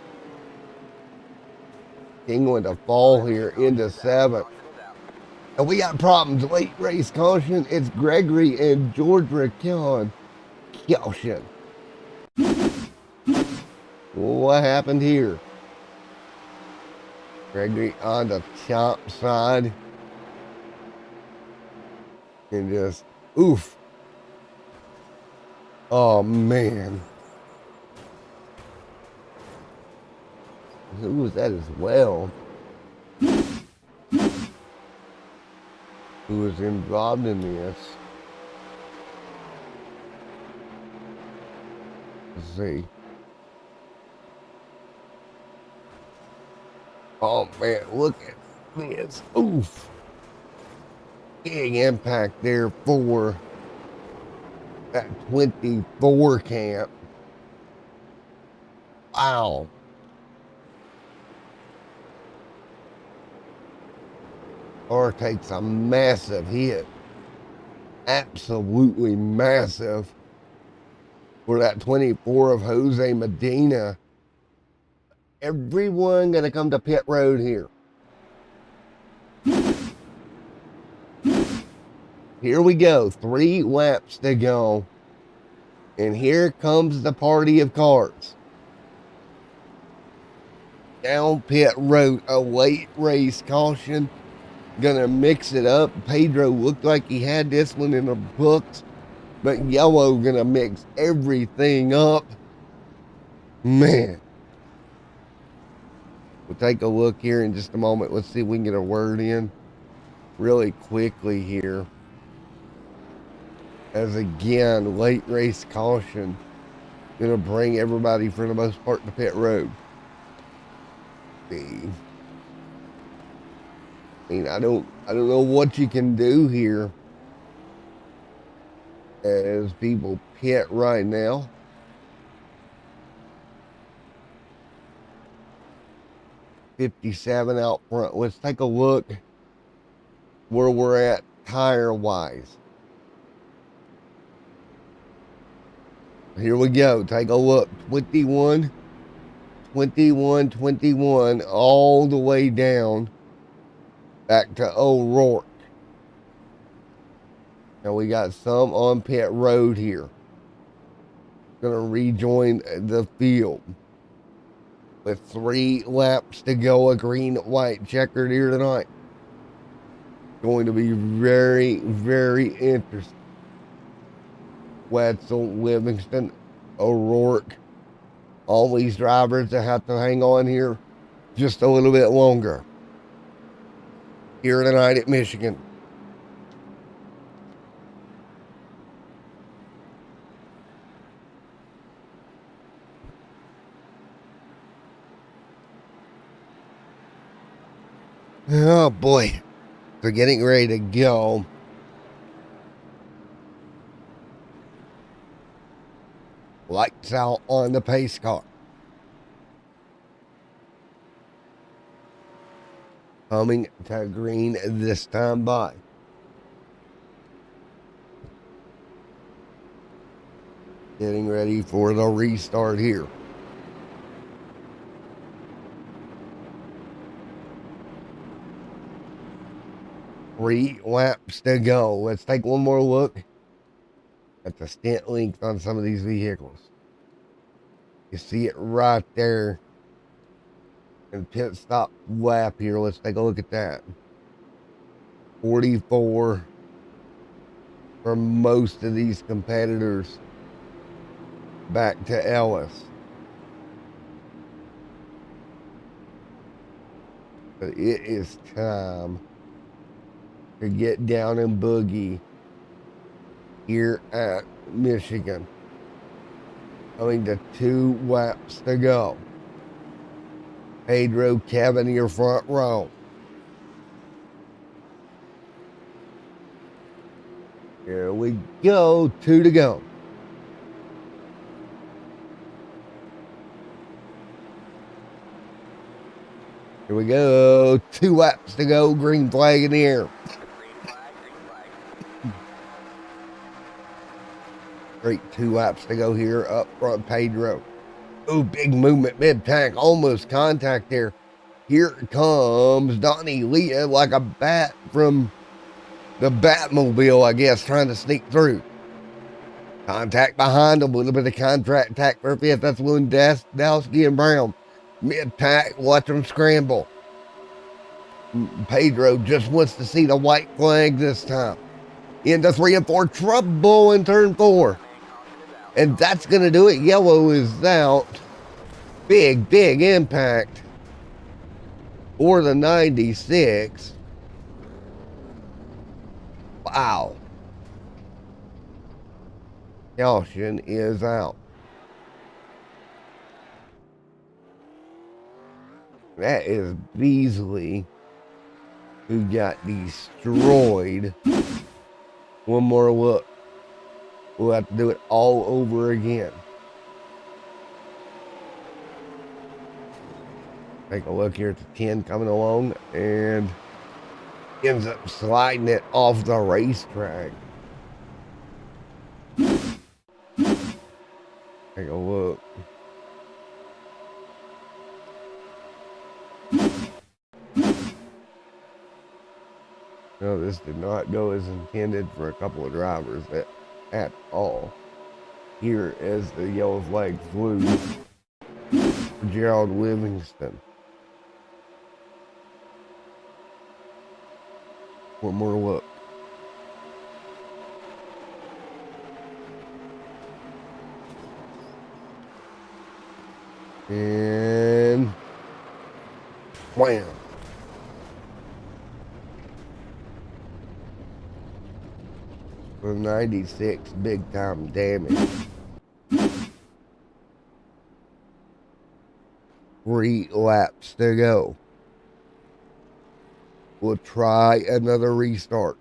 King going to fall here into 7th. And we got problems. Late race caution. It's Gregory and George Raquel. Caution. What happened here? Gregory on the top side. And just, oof. Oh, man. Who was that as well? Who was involved in this? Let's see. Oh, man, look at this. Oof. Big impact there for that 24 camp. Wow. Or takes a massive hit. Absolutely massive. For that 24 of Jose Medina. Everyone gonna come to pit road here. Here we go. 3 laps to go. And here comes the party of cars. Down pit road, a late race caution. Gonna mix it up. Pedro looked like he had this one in the books, but yellow gonna mix everything up. Man. We'll take a look here in just a moment. Let's see if we can get a word in really quickly here. As again, late race caution gonna bring everybody for the most part to pit road. See. I mean, I don't know what you can do here as people pit right now. $57 out front. Let's take a look where we're at tire wise. Here we go. Take a look. 21, 21, 21, all the way down back to O'Rourke. Now we got some on pit road here. Gonna rejoin the field with 3 laps to go. A green, white checkered here tonight. Going to be very, very interesting. Wetzel, Livingston, O'Rourke. All these drivers that have to hang on here just a little bit longer. Here tonight at Michigan. Oh boy. They're getting ready to go. Lights out on the pace car. Coming to green this time by. Getting ready for the restart here. 3 laps to go. Let's take one more look at the stint length on some of these vehicles. You see it right there in pit stop lap here. Let's take a look at that. 44 for most of these competitors. Back to Ellis. But it is time to get down and boogie here at Michigan. Going to 2 laps to go. Pedro, Kevin, your front row. Here we go, 2 to go. Here we go, 2 laps to go, green flag in the air. Great 2 laps to go here up front, Pedro. Oh, big movement mid-tank, almost contact there. Here comes Donnie Leah like a bat from the Batmobile, I guess, trying to sneak through. Contact behind him, a little bit of contract tack for 5th. That's Lewandowski and Brown. Mid-tack, watch them scramble. Pedro just wants to see the white flag this time. Into 3 and 4, trouble in turn 4. And that's going to do it. Yellow is out. Big impact for the 96. Wow. Caution is out. That is Beasley, who got destroyed. One more look. We'll have to do it all over again. Take a look here at the 10 coming along and ends up sliding it off the racetrack. Take a look. No, this did not go as intended for a couple of drivers at all. Here as the yellow flag flew for Gerald Livingston. One more look. And wham. For 96, big time damage. 3 laps to go. We'll try another restart.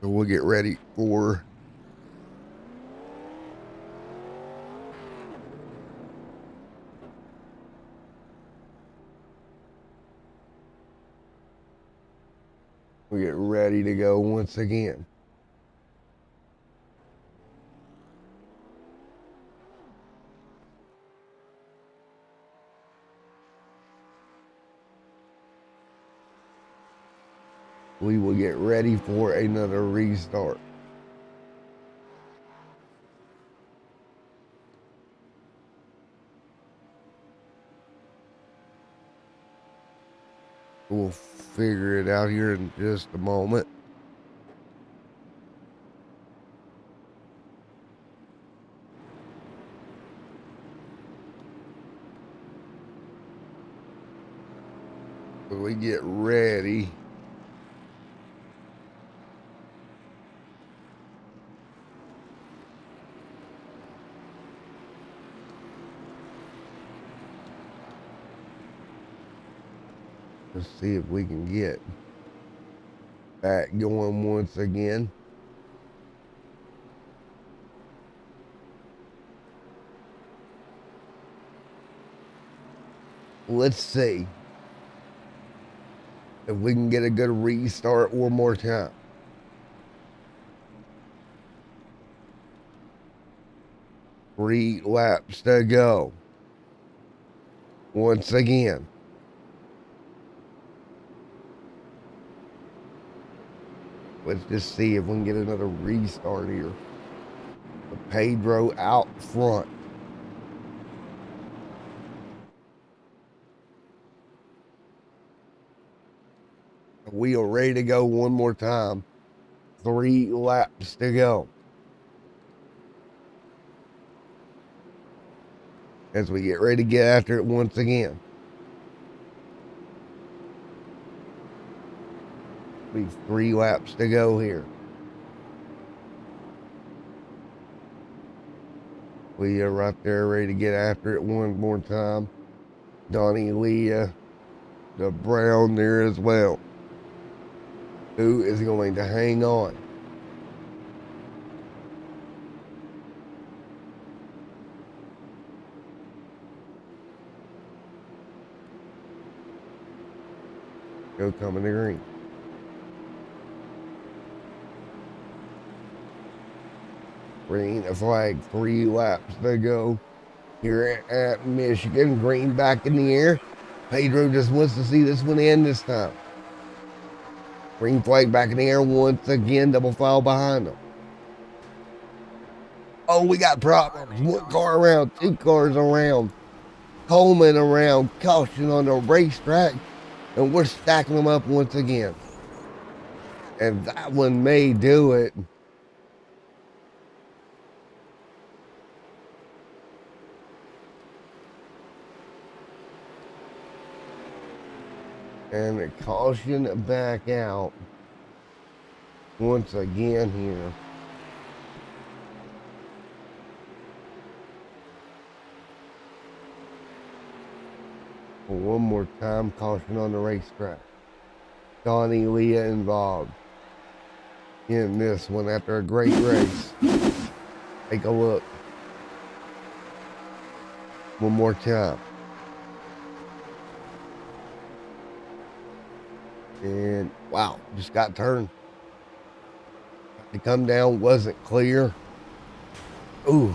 So we'll get ready for we get ready to go once again. We will get ready for another restart. We'll figure it out here in just a moment. So we get ready. Let's see if we can get back going once again. Let's see if we can get a good restart one more time. 3 laps to go. Once again. Let's just see if we can get another restart here. Pedro out front. We are ready to go one more time. 3 laps to go. As we get ready to get after it once again. We've 3 laps to go here. We are right there ready to get after it one more time. Donnie Leah, the brown there as well. Who is going to hang on? Go coming to green. Green flag, 3 laps to go here at Michigan. Green back in the air. Pedro just wants to see this one end this time. Green flag back in the air once again. Double foul behind them. Oh, we got problems. 1 car around, 2 cars around. Coleman around. Caution on the racetrack. And we're stacking them up once again. And that one may do it. And a caution back out once again here. One more time, caution on the racetrack. Donnie Leah involved in this one after a great race. Take a look. One more time. And wow, just got turned. The come down wasn't clear. Ooh.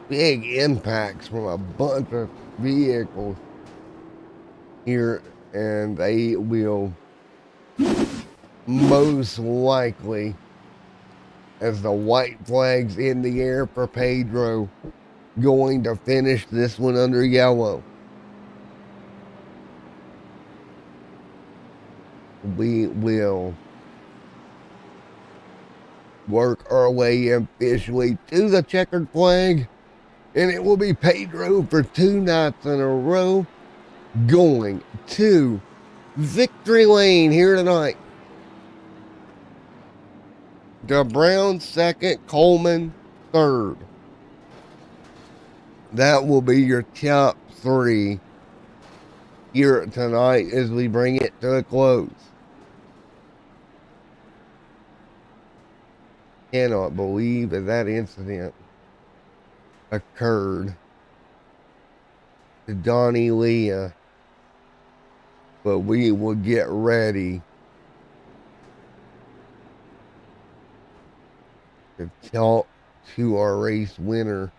Big impacts from a bunch of vehicles here, and they will most likely, as the white flag's in the air for Pedro, going to finish this one under yellow. We will work our way officially to the checkered flag, and it will be Pedro for 2 nights in a row going to victory lane here tonight. The Brown second, Coleman third. That will be your top 3 here tonight as we bring it to a close. Cannot believe that incident occurred to Donnie Leah, but we will get ready to talk to our race winner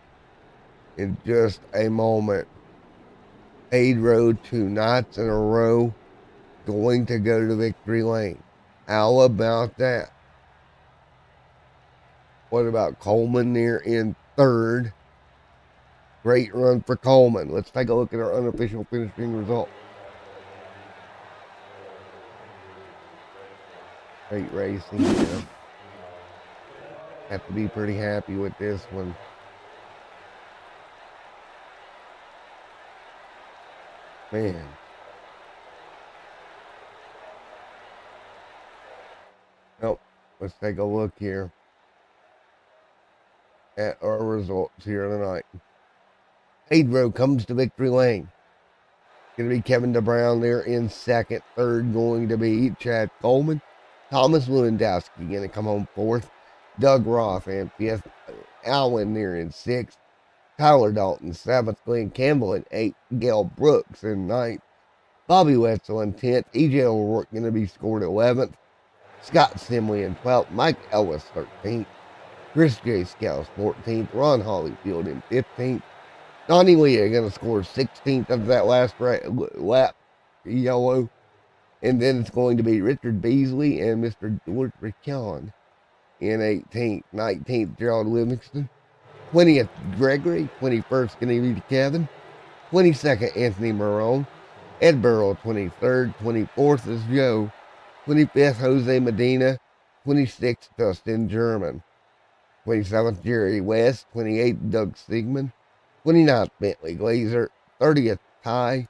in just a moment. Pedro 2 nights in a row going to go to victory lane. How about that? What about Coleman there in third? Great run for Coleman. Let's take a look at our unofficial finishing result. Great racing here. Have to be pretty happy with this one. Man. Nope. Let's take a look here at our results here tonight. Pedro comes to victory lane. Going to be Kevin DeBrown there in second. Third going to be Chad Coleman. Thomas Lewandowski going to come home fourth. Doug Roth in fifth. Allen there in sixth. Tyler Dalton seventh. Glenn Campbell in eighth. Gail Brooks in ninth. Bobby Wetzel in 10th. E.J. O'Rourke going to be scored 11th. Scott Simley in 12th, Mike Ellis 13th, Chris J. Scouse 14th, Ron Hollyfield in 15th. Donnie Lee going to score 16th of that last lap yellow. And then it's going to be Richard Beasley and Mr. George Ricon in 18th. 19th, Gerald Livingston. 20th, Gregory. 21st, going to be Kevin. 22nd, Anthony Marone. Ed Burrow, 23rd. 24th is Joe. 25th, Jose Medina. 26th, Dustin German. 27th, Jerry West. 28th, Doug Stigman. 29th, Bentley Glazer. 30th, Ty.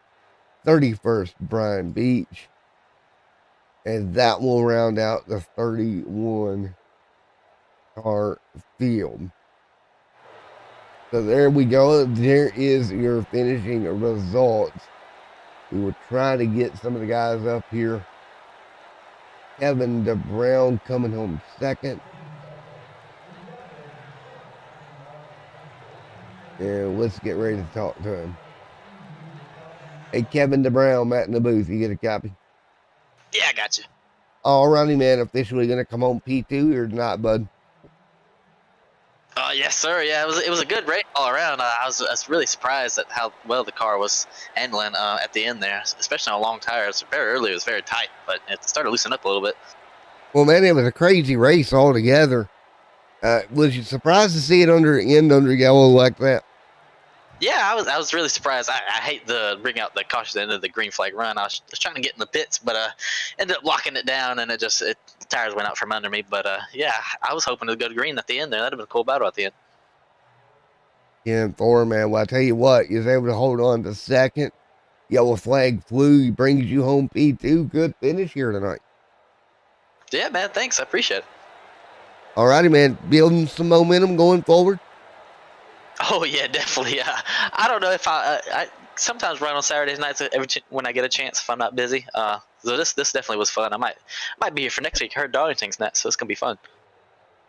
31st, Brian Beach. And that will round out the 31 car field. So there we go. There is your finishing results. We will try to get some of the guys up here. Kevin DeBrown coming home second. And let's get ready to talk to him. Hey, Kevin DeBrown, Matt in the booth. You get a copy? Yeah, I got you. Alrighty, man. Officially going to come home P2 or not, bud? Yes, sir. Yeah, it was a good race all around. I was really surprised at how well the car was handling at the end there, especially on long tires. Very early, it was very tight, but it started loosening up a little bit. Well, man, it was a crazy race altogether. Was you surprised to see it under yellow like that? Yeah, I was really surprised. I hate the bring out the caution end of the green flag run. I was trying to get in the pits, but ended up locking it down, and the tires went out from under me. But yeah, I was hoping to go to green at the end there. That'd have been a cool battle at the end. Yeah, and four, man. Well, I tell you what, you was able to hold on to second. Yellow flag flew. He brings you home P2. Good finish here tonight. Yeah, man. Thanks. I appreciate it. Alrighty, man. Building some momentum going forward. Oh yeah, definitely. I don't know if I sometimes run on Saturdays nights when I get a chance if I'm not busy. So this definitely was fun. I might be here for next week. I heard Darlington's next, so it's gonna be fun.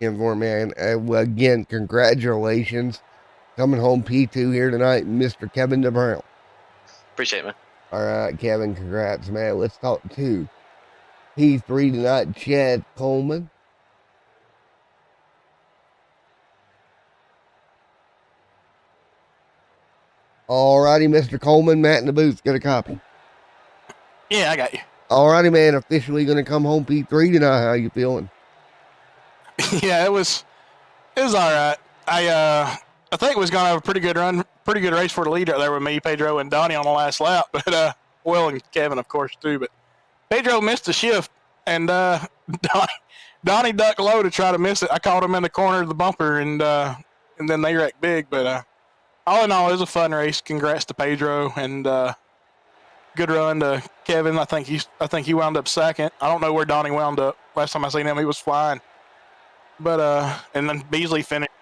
And for man, well, again, congratulations. Coming home P2 here tonight, Mr. Kevin DeBrown. Appreciate it, man. All right, Kevin, congrats, man. Let's talk to P3 tonight, Chad Coleman. All righty, Mr. Coleman, Matt in the booth, get a copy. Yeah, I got you. All righty, man, officially going to come home P3 tonight. How you feeling? Yeah, it was all right. I think it was going to have a pretty good run, pretty good race for the leader there with me, Pedro, and Donnie on the last lap. But Will and Kevin, of course, too. But Pedro missed the shift, and Donnie ducked low to try to miss it. I caught him in the corner of the bumper, and then they wrecked big. But all in all, it was a fun race. Congrats to Pedro, and good run to Kevin. I think he wound up second. I don't know where Donnie wound up. Last time I seen him, he was flying. But and then Beasley finished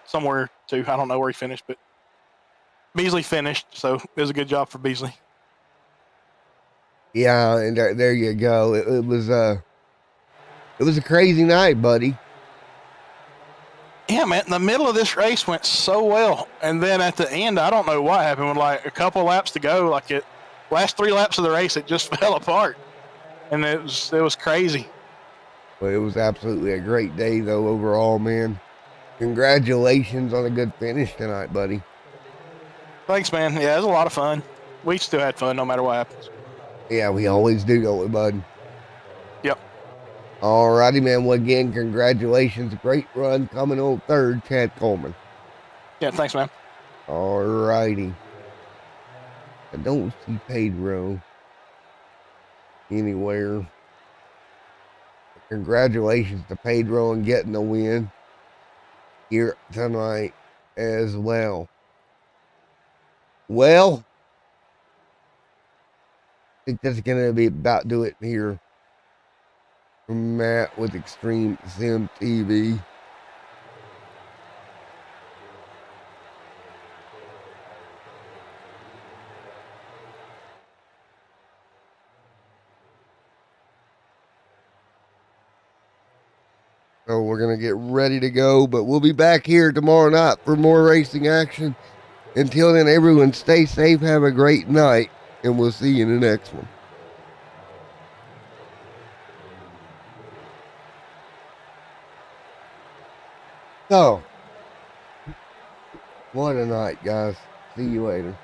somewhere too. I don't know where he finished, but Beasley finished, so it was a good job for Beasley. Yeah, and there you go. It was a crazy night, buddy. Yeah, man. The middle of this race went so well, and then at the end, I don't know what happened. With like a couple laps to go, like it last 3 laps of the race, it just fell apart, and it was crazy. Well, it was absolutely a great day, though, overall, man. Congratulations on a good finish tonight, buddy. Thanks, man. Yeah, it was a lot of fun. We still had fun no matter what happens. Yeah, we always do, don't we, bud? Yep. All righty, man. Well, again, congratulations. Great run coming on third, Chad Coleman. Yeah, thanks, man. All righty. I don't see Pedro anywhere. Congratulations to Pedro on getting the win here tonight as well. Well, I think that's going to be about do it here from Matt with Extreme Sim TV. So we're going to get ready to go, but we'll be back here tomorrow night for more racing action. Until then, everyone stay safe, have a great night, and we'll see you in the next one. Oh. What a night, guys. See you later.